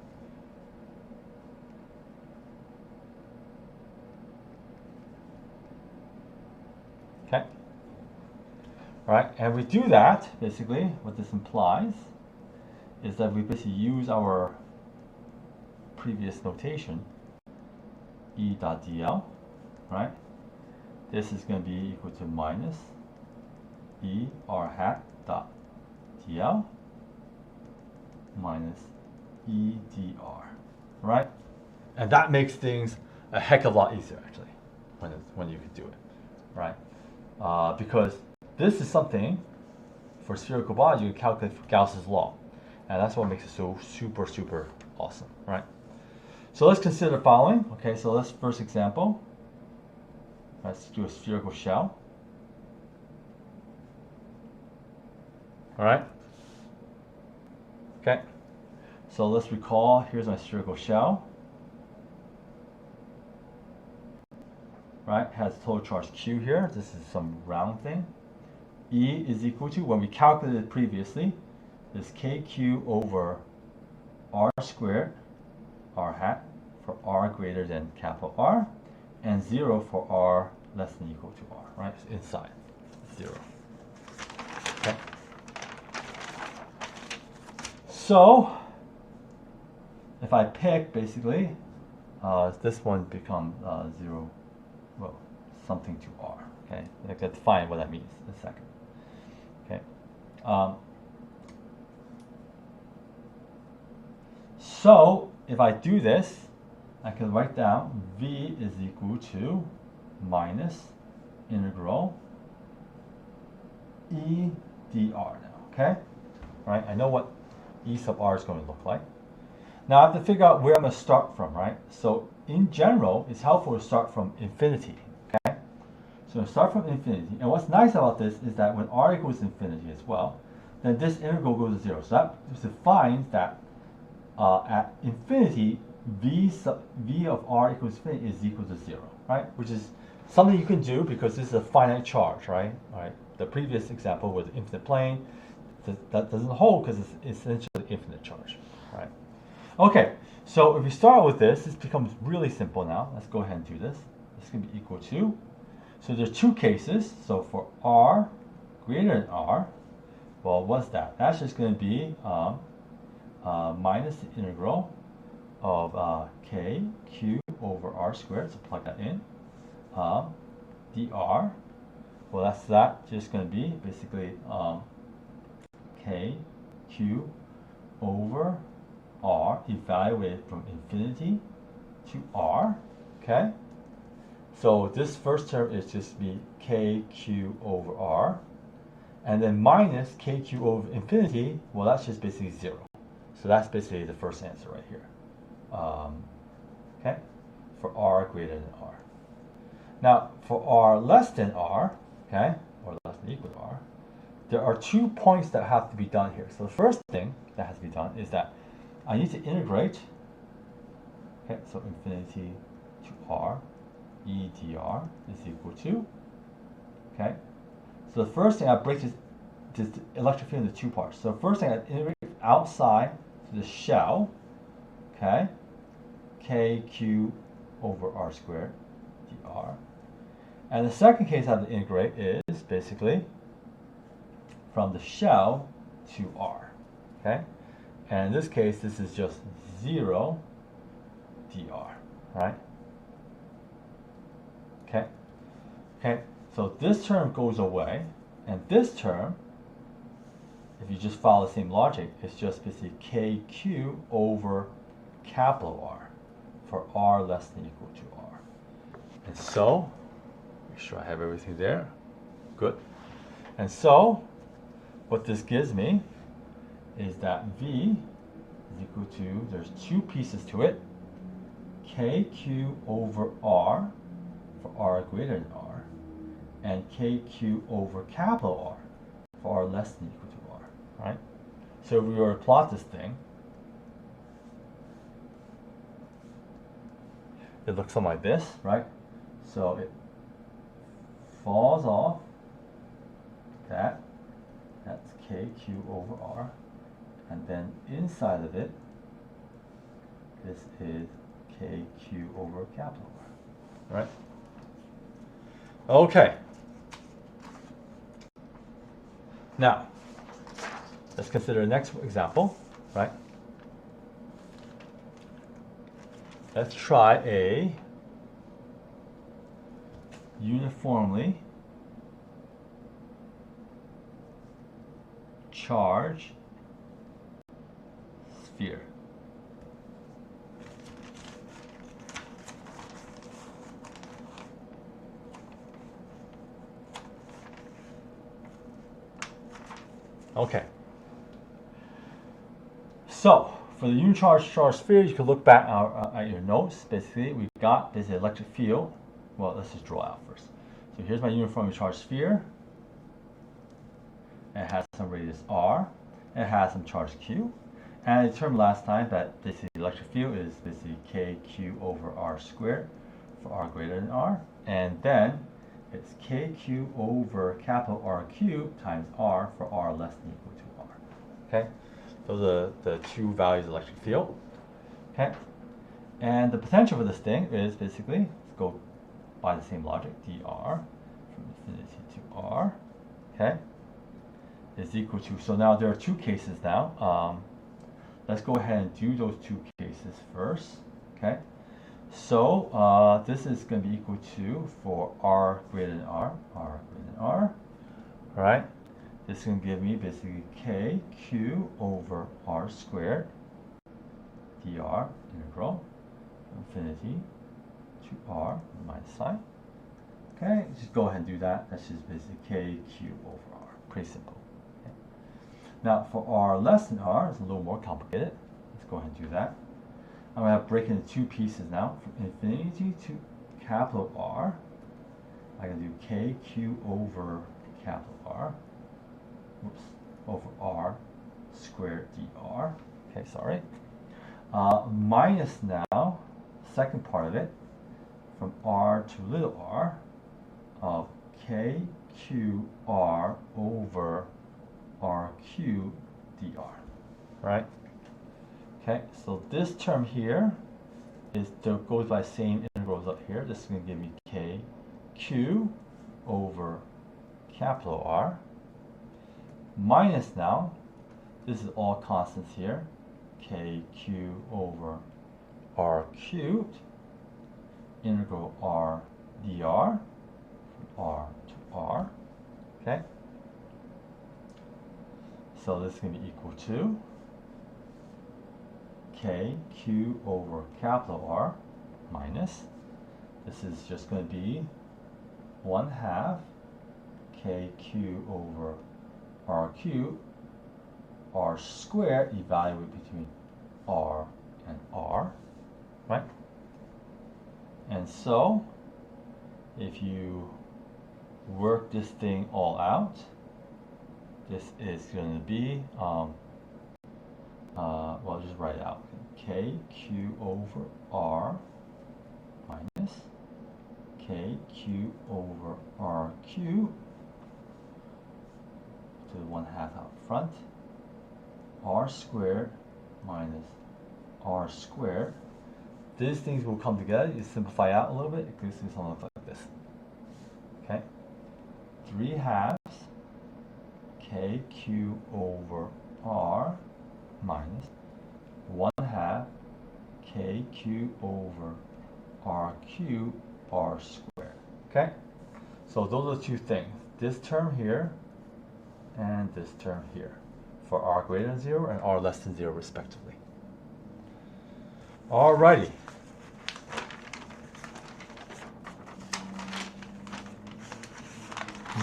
Okay? All right, and we do that, basically, what this implies is that we basically use our previous notation, E dot dl, right? This is going to be equal to minus E r hat dot dl minus E dr, right? And that makes things a heck of a lot easier, actually, when you can do it, right? Because this is something for spherical body you can calculate for Gauss's law, and that's what makes it so super, super awesome, right? So let's consider the following. Okay, so let's first example. Let's do a spherical shell. All right. Okay. So let's recall. Here's my spherical shell. Right. Has total charge Q here. This is some round thing. E is equal to, when we calculated previously, is KQ over R squared, R hat, for R greater than capital R, and 0 for R less than or equal to R, right? So inside, 0. Okay. So, if I pick, basically, this one becomes 0, well, something to R, okay? Let's define what that means in a second, okay? So, if I do this, I can write down V is equal to minus integral E dr now, okay? All right, I know what E sub r is going to look like. Now I have to figure out where I'm going to start from, right? So in general, it's helpful to start from infinity, okay? So start from infinity. And what's nice about this is that when r equals infinity as well, then this integral goes to 0. So that defines that at infinity, v of r equals infinity is equal to 0, right? Which is something you can do because this is a finite charge, right? All right. The previous example was infinite plane. That doesn't hold because it's essentially infinite charge, right? Okay, so if we start with this becomes really simple now. Let's go ahead and do this. This is going to be equal to, so there's two cases. So for r greater than r, well, what's that? That's just going to be minus the integral of k q over r squared. So plug that in. Dr, well, that's just going to be basically k q over r evaluated from infinity to r, okay? So this first term is just be kq over r, and then minus kq over infinity, well, that's just basically 0. So that's basically the first answer right here, okay, for r greater than r. Now, for r less than r, okay, or less than or equal to r, there are 2 points that have to be done here. So the first thing that has to be done is that I need to integrate, okay, so infinity to r, E dr is equal to, okay. So the first thing, I break this electric field into 2 parts. So first thing, I integrate outside to the shell, okay, kq over r squared dr. And the second case I have to integrate is basically from the shell to r, okay? And in this case, this is just 0 dr, right? Okay? Okay, so this term goes away, and this term if you just follow the same logic, it's just basically KQ over capital R for R less than or equal to R. And so, make sure I have everything there. Good. And so, what this gives me is that V is equal to, there's two pieces to it, KQ over R for R greater than R, and KQ over capital R for R less than or equal to R, right? So if we were to plot this thing, it looks something like this, right? So it falls off that's KQ over R, and then inside of it, this is KQ over capital R, right? Okay. Now, let's consider the next example, right? Let's try a uniformly charged sphere. Okay. So, for the uniformly charged sphere, you can look back at your notes. Basically, we've got this electric field. Well, let's just draw out first. So here's my uniformly charged sphere. It has some radius r. It has some charge q. And I determined last time that this electric field is basically kq over r squared for r greater than r. And then it's kq over capital R cubed times r for r less than or equal to r. Okay? Those are the two values of electric field. Okay? And the potential for this thing is basically, let's go by the same logic, dr from infinity to r, okay, is equal to, so now there are two cases now. Let's go ahead and do those two cases first, okay. So this is going to be equal to, for r greater than r, all right, this is going to give me basically kq over r squared dr integral from infinity to r minus sign. Okay, just go ahead and do that. That's just basically kq over r. Pretty simple. Okay. Now for r less than r, it's a little more complicated. Let's go ahead and do that. I'm going to break it into two pieces now. From infinity to capital R, I can do kq over capital R, whoops, over r squared dr. Okay, sorry. Minus now, second part of it, from r to little r, of kqr over r cubed dr, right? Okay, so this term here goes by same integrals up here. This is going to give me kq over capital R, minus now, this is all constants here, kq over r cubed, integral r dr, from r to r, okay? So this is going to be equal to kq over capital R minus, this is just going to be 1/2 kq over r cubed, r squared, evaluate between r and r, right? And so, if you work this thing all out, this is going to be, well, just write it out. kq over r minus kq over r cubed to the 1/2 out front, r squared minus r squared. These things will come together. You simplify out a little bit. It gives you something like this. Okay, 3/2 kq over r minus 1/2 kq over r cubed r squared. Okay, so those are the two things. This term here and this term here. for r greater than 0 and r less than 0 respectively. Alrighty.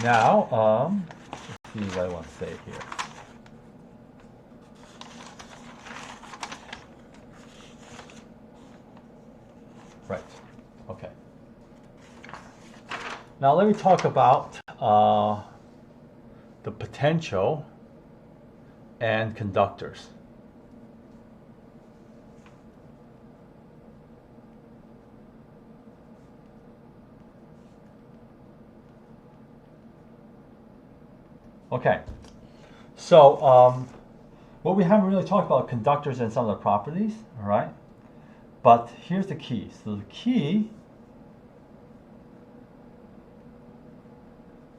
Now, let's see what I want to say here. Right, okay. Now let me talk about the potential and conductors. Okay, so what we haven't really talked about conductors and some of the properties, all right? But here's the key. So the key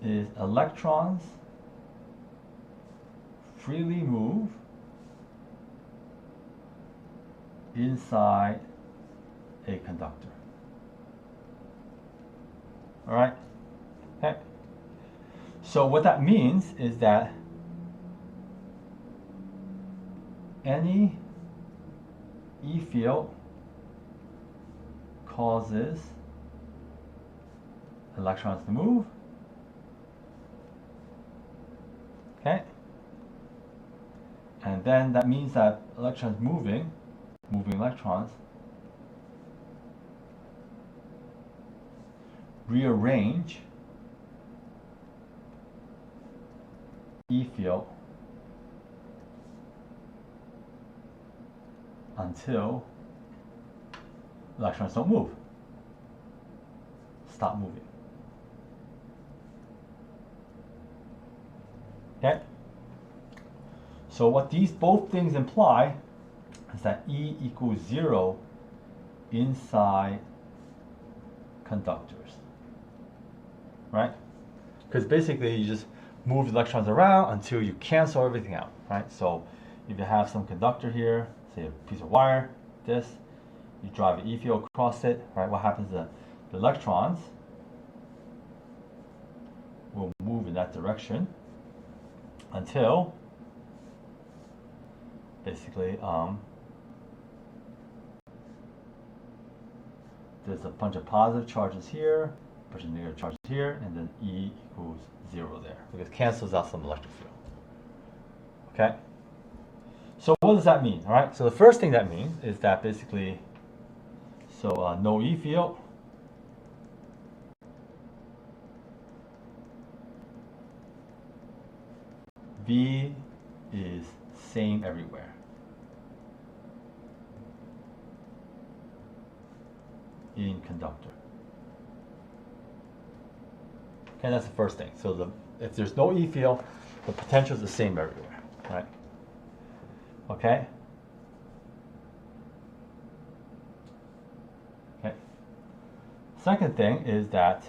is electrons freely move inside a conductor. All right? Okay. So what that means is that any E field causes electrons to move. Okay? And then that means that electrons moving electrons, rearrange E field until electrons don't move. Stop moving. Okay? So what these both things imply is that E equals 0 inside conductors. Right? Because basically you just move the electrons around until you cancel everything out. Right? So if you have some conductor here, say a piece of wire, this, you drive an E field across it, right? What happens is the electrons will move in that direction until basically there's a bunch of positive charges here, a bunch of negative charges here, and then E equals 0 there, because it cancels out some electric field. Okay? So what does that mean? All right, so the first thing that means is that basically, so no E field, V is same everywhere. In conductor. Okay, that's the first thing. So if there's no E field, the potential is the same everywhere, right? Okay? Okay. Second thing is that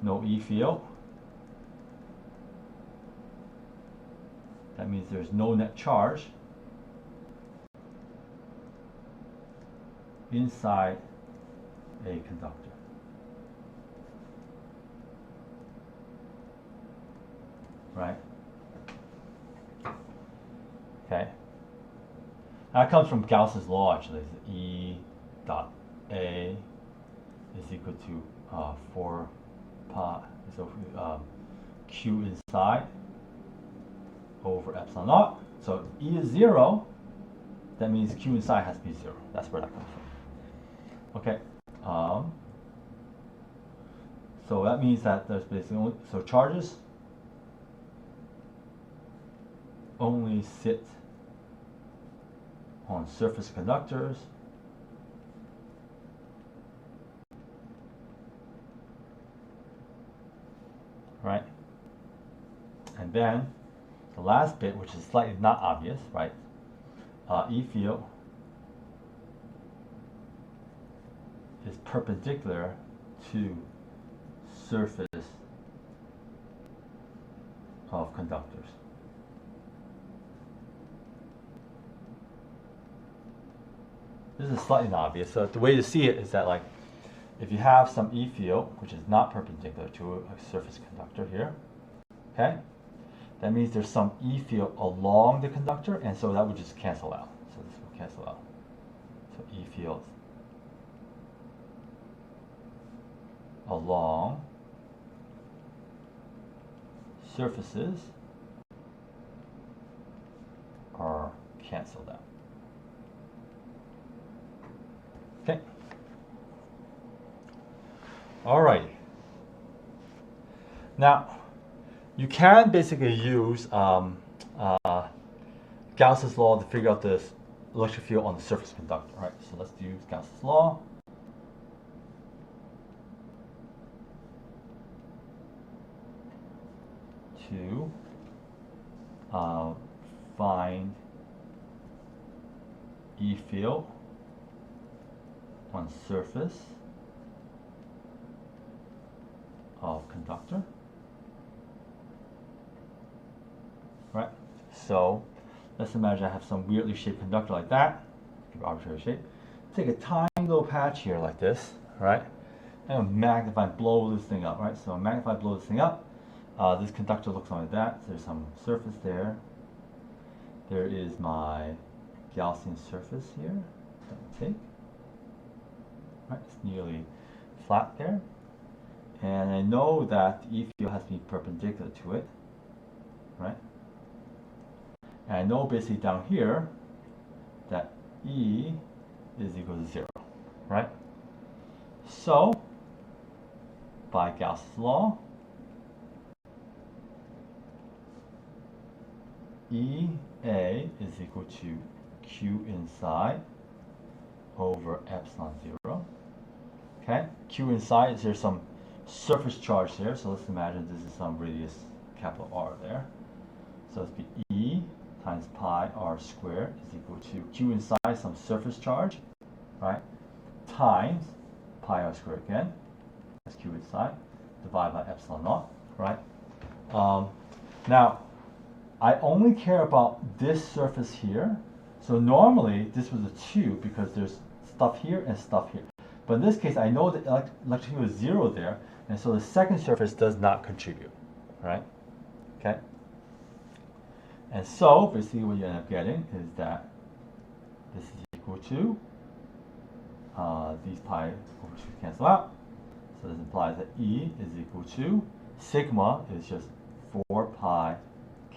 no E field. That means there's no net charge inside a conductor. Right? Okay. That comes from Gauss's law, actually. E dot A is equal to 4 pi, so Q inside over epsilon naught. So E is 0, that means Q inside has to be 0. That's where that comes from. Okay. So that means that there's basically only, so charges only sit on surface conductors. Right? And then the last bit, which is slightly not obvious, right? E field is perpendicular to surface of conductors. This is slightly not obvious. So the way to see it is that, like, if you have some E field which is not perpendicular to a surface conductor here, okay, that means there's some E field along the conductor, and so that would just cancel out. So this will cancel out. So E fields along surfaces are canceled out. Okay. All right. Now, you can basically use Gauss's law to figure out the electric field on the surface conductor. All right. So let's use Gauss's law. To find E field on surface of conductor. Right? So let's imagine I have some weirdly shaped conductor like that. Give it arbitrary shape. Take a tiny little patch here like this, right? And magnify, blow this thing up, right? So magnify, blow this thing up. This conductor looks like that. So there's some surface there. There is my Gaussian surface here that we take. Right, it's nearly flat there. And I know that the E field has to be perpendicular to it. Right? And I know basically down here that E is equal to 0. Right? So, by Gauss's law, EA is equal to Q inside over epsilon 0. Okay, Q inside is there some surface charge there, so let's imagine this is some radius capital R there. So let's be E times pi R squared is equal to Q inside some surface charge, right, times pi R squared again, that's Q inside, divided by epsilon naught, right? Now, I only care about this surface here. So normally this was a 2 because there's stuff here and stuff here. But in this case, I know the electric field is 0 there, and so the second surface does not contribute, right? Okay. And so basically what you end up getting is that this is equal to these pi over 2 cancel out. So this implies that E is equal to sigma is just 4 pi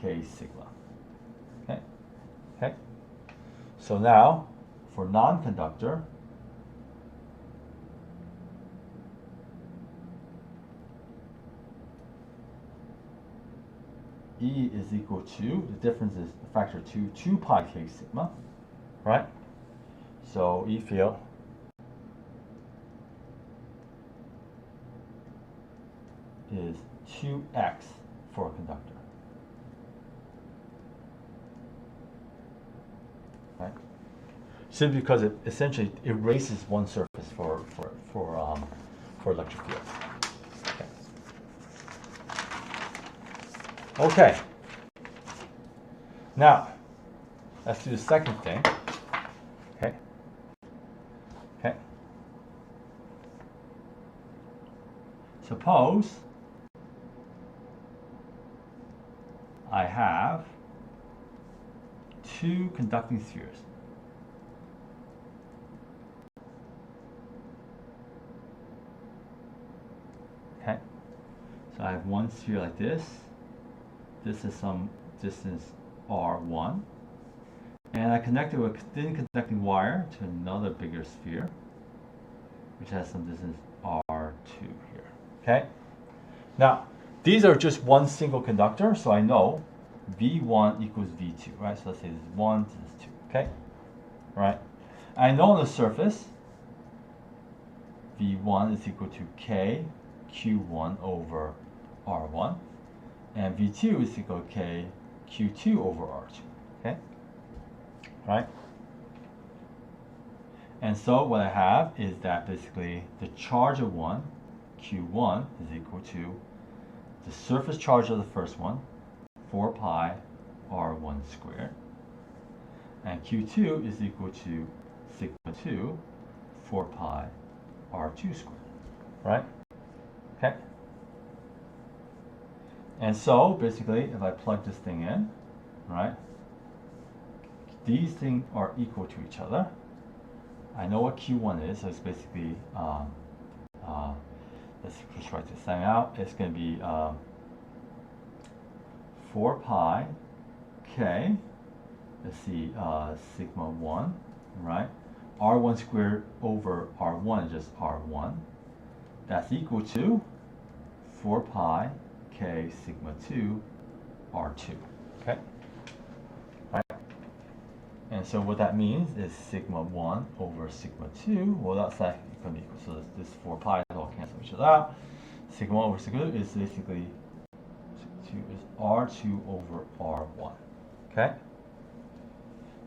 K sigma. Okay. Okay. So now for non-conductor, E is equal to, the difference is a factor of 2 pi K sigma, right? So E field is 2x for a conductor. Right? Simply because it essentially erases one surface for electric fields. Okay. Okay. Now, let's do the second thing. Okay. Okay. Suppose I have 2 conducting spheres. Okay, so I have one sphere like this. This is some distance R1. And I connected with a thin conducting wire to another bigger sphere, which has some distance R2 here. Okay, now these are just one single conductor, so I know V1 equals V2, right? So let's say this is 1, this is 2, okay? Right? I know on the surface, V1 is equal to K Q1 over R1, and V2 is equal to K Q2 over R2, okay? Right? And so what I have is that basically the charge of one, Q1, is equal to the surface charge of the first one, 4 pi R1 squared, and Q2 is equal to sigma 2, 4 pi R2 squared, right? Okay. And so basically, if I plug this thing in, right, these things are equal to each other. I know what Q1 is, so it's basically, let's just write this thing out. It's going to be 4 pi k, let's see, sigma 1, right? R1 squared over R1 is just R1. That's equal to 4 pi k sigma 2 R2, okay? Right? And so what that means is sigma 1 over sigma 2, well that's going to be equal, so this 4 pi all cancel each other out. Sigma 1 over sigma 2 is basically is R2 over R1, okay?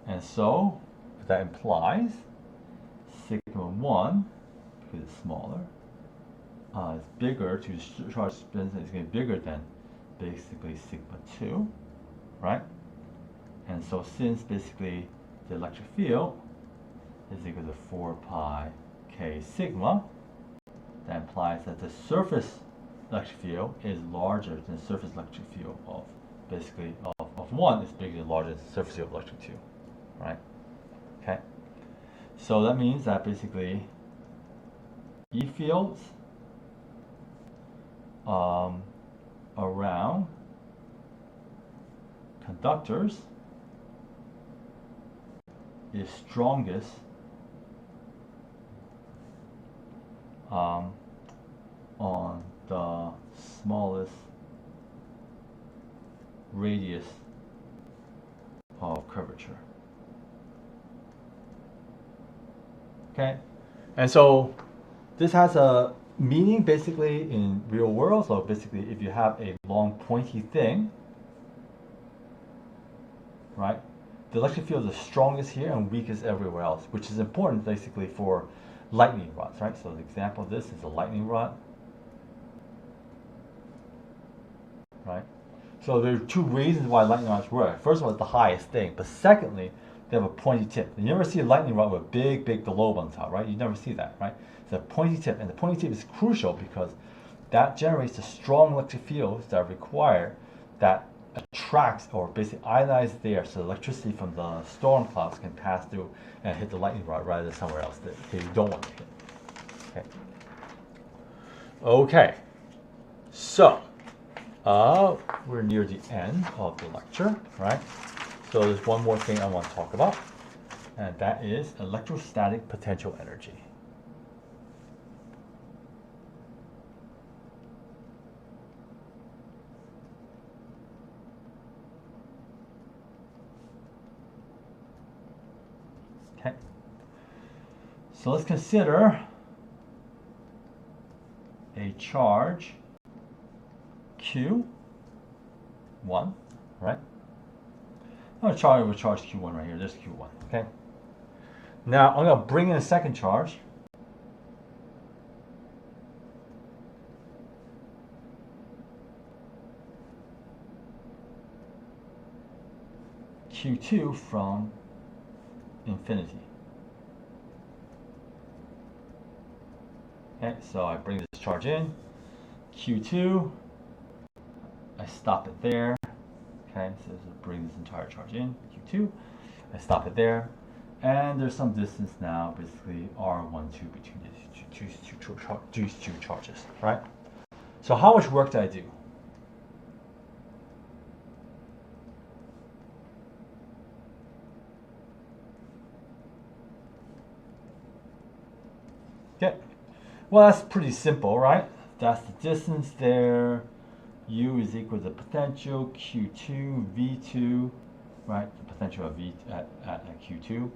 And so that implies sigma 1, because it's smaller, is bigger to charge spin, is going to be bigger than basically sigma 2, right? And so since basically the electric field is equal to 4 pi k sigma, that implies that the surface electric field is larger than the surface electric field of basically of 1 is bigger than larger than the surface field of electric 2, right? Okay. So that means that basically E fields around conductors is strongest on the smallest radius of curvature. Okay, and so this has a meaning basically in real world. So basically, if you have a long pointy thing, right, the electric field is strongest here and weakest everywhere else, which is important basically for lightning rods, right? So the example of this is a lightning rod, right? So there are two reasons why lightning rods work. First of all, it's the highest thing, but secondly, they have a pointy tip. You never see a lightning rod with a big globe on top, right? You never see that, right? It's a pointy tip, and the pointy tip is crucial because that generates the strong electric fields that are required, that attracts or basically ionizes the air, so electricity from the storm clouds can pass through and hit the lightning rod rather than somewhere else that you don't want to hit. Okay. Okay. So we're near the end of the lecture, right? So there's one more thing I want to talk about, and that is electrostatic potential energy. Okay. So let's consider a charge Q1, right? I'm going to charge with charge Q1 right here. There's Q1, okay? Now, I'm going to bring in a second charge. Q2 from infinity. Okay, so I bring this charge in. Q2, I stop it there. Okay, so bring this entire charge in, Q2. I stop it there. And there's some distance now, basically R12 between these two charges, right? So how much work did I do? Okay, well that's pretty simple, right? That's the distance there. U is equal to the potential Q2 V2, right? The potential of V at Q2.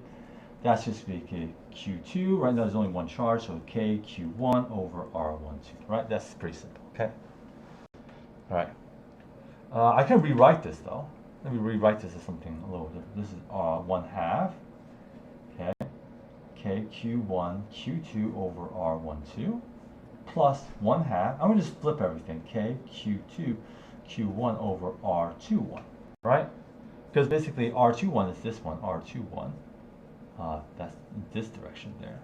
That's just Q2. Right now there's only one charge, so K Q1 over R12, right? That's pretty simple, okay? All right. I can rewrite this though. Let me rewrite this as something a little different. This is 1/2, okay? K Q1 Q2 over R12. Plus 1/2, I'm going to just flip everything, K Q2 Q1 over R21, right? Because basically R21 is this one, R21, that's in this direction there.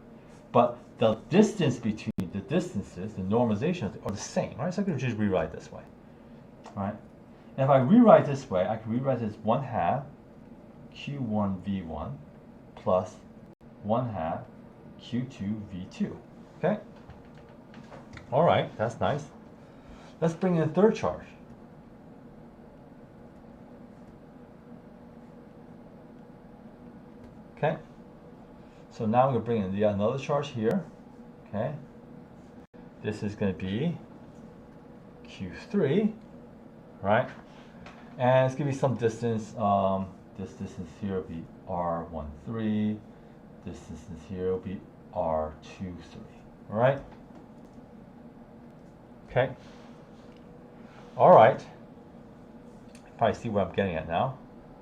But the distance between the distances, the normalizations are the same, right? So I can just rewrite this way. right? And if I rewrite this way, I can rewrite this 1/2 Q1 V1 plus 1/2 Q2 V2. Okay? All right, that's nice. Let's bring in a third charge. Okay? So now we're going to bring in another charge here. Okay? This is going to be Q3, right? And it's going to be some distance. This distance here will be R13. This distance here will be R23. All right? Okay. All right. You probably see what I'm getting at now.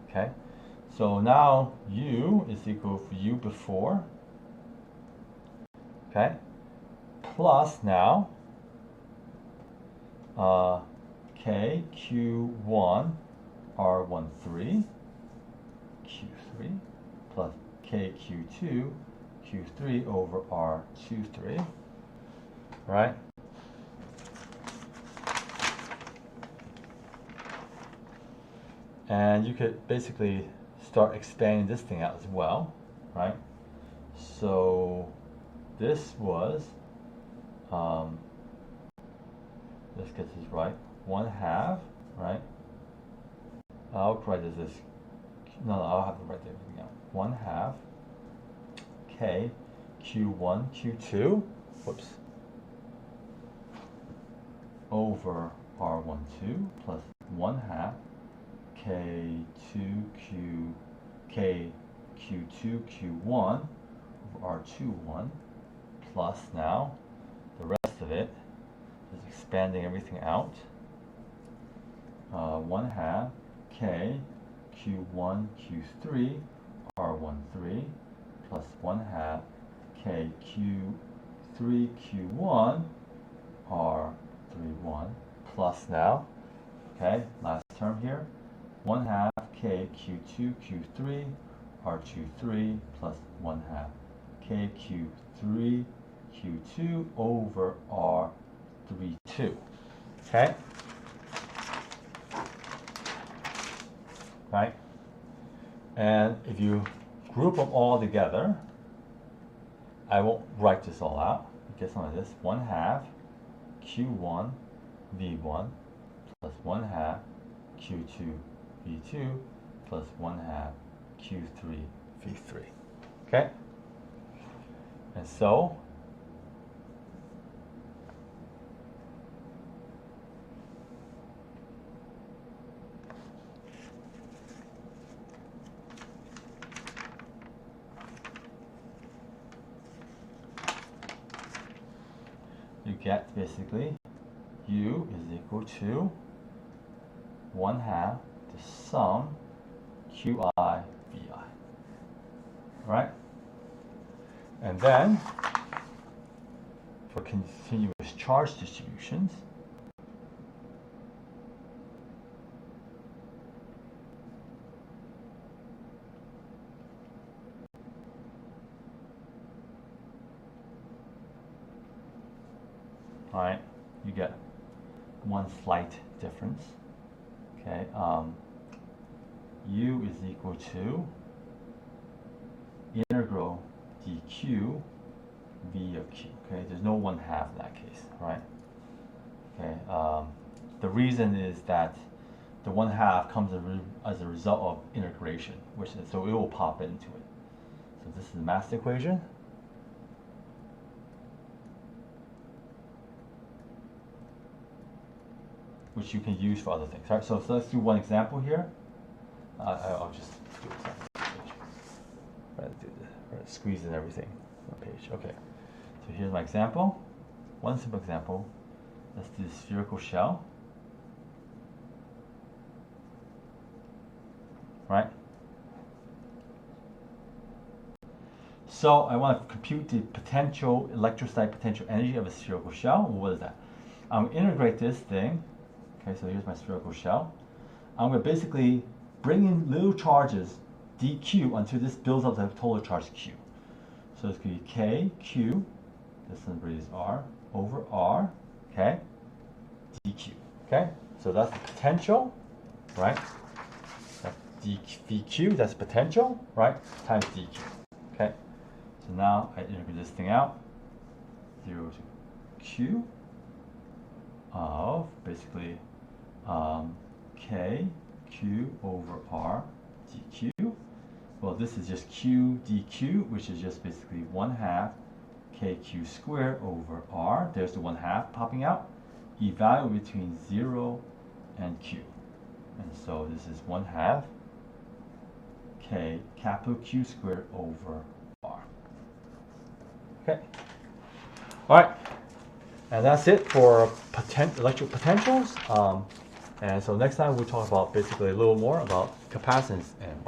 Okay. So now U is equal to U before. Okay. Plus now K Q1 R13 Q3 plus K Q2 Q3 over R23. Right? And you could basically start expanding this thing out as well, right? So this was, let's get this right, 1/2, right? I'll write this, no, I'll have to write everything out. 1/2 K Q1 Q2, whoops, over R12 plus 1/2 K2 Q1 over R21 plus now the rest of it is expanding everything out. 1/2 K Q1 Q3 R13 plus 1/2 K Q3 Q1 R31 plus now, okay, last term here, 1/2 K Q2 Q3 R23 plus 1/2 K Q3 Q2 over R32. Okay? Right? And if you group them all together, I won't write this all out. You get something like this: 1/2 Q1 V1 plus 1/2 Q2 V2 plus 1/2 Q3 V3. Okay? And so you get basically U is equal to 1/2 the sum QI VI. Right? And then for continuous charge distributions, all right, you get one slight difference. Okay, U is equal to integral dq v of q. Okay, there's no 1/2 in that case, right? Okay, the reason is that the 1/2 comes as a result of integration, which is, so it will pop into it. So this is the mass equation. Which you can use for other things. Right? So let's do one example here. I'll just do it on page. Rather do this, rather squeeze in everything on the page. Okay. So here's my example. One simple example. Let's do the spherical shell. Right? So I want to compute the potential, electrostatic potential energy of a spherical shell. Well, what is that? I'm going to integrate this thing. Okay, so here's my spherical shell. I'm going to basically bring in little charges dq until this builds up the total charge q. So it's going to be k, q, this number is r, over r, okay, dq, okay? So that's the potential, right? That's dq, that's potential, right? Times dq. Okay. So now I integrate this thing out. 0 to q of basically k q over r dq. Well, this is just q dq, which is just basically 1/2 kq squared over r. There's the 1/2 popping out. Evaluate between 0 and q. And so this is 1/2 k capital Q squared over r. Okay. All right. And that's it for electric potentials. And so next time we'll talk about basically a little more about capacitance and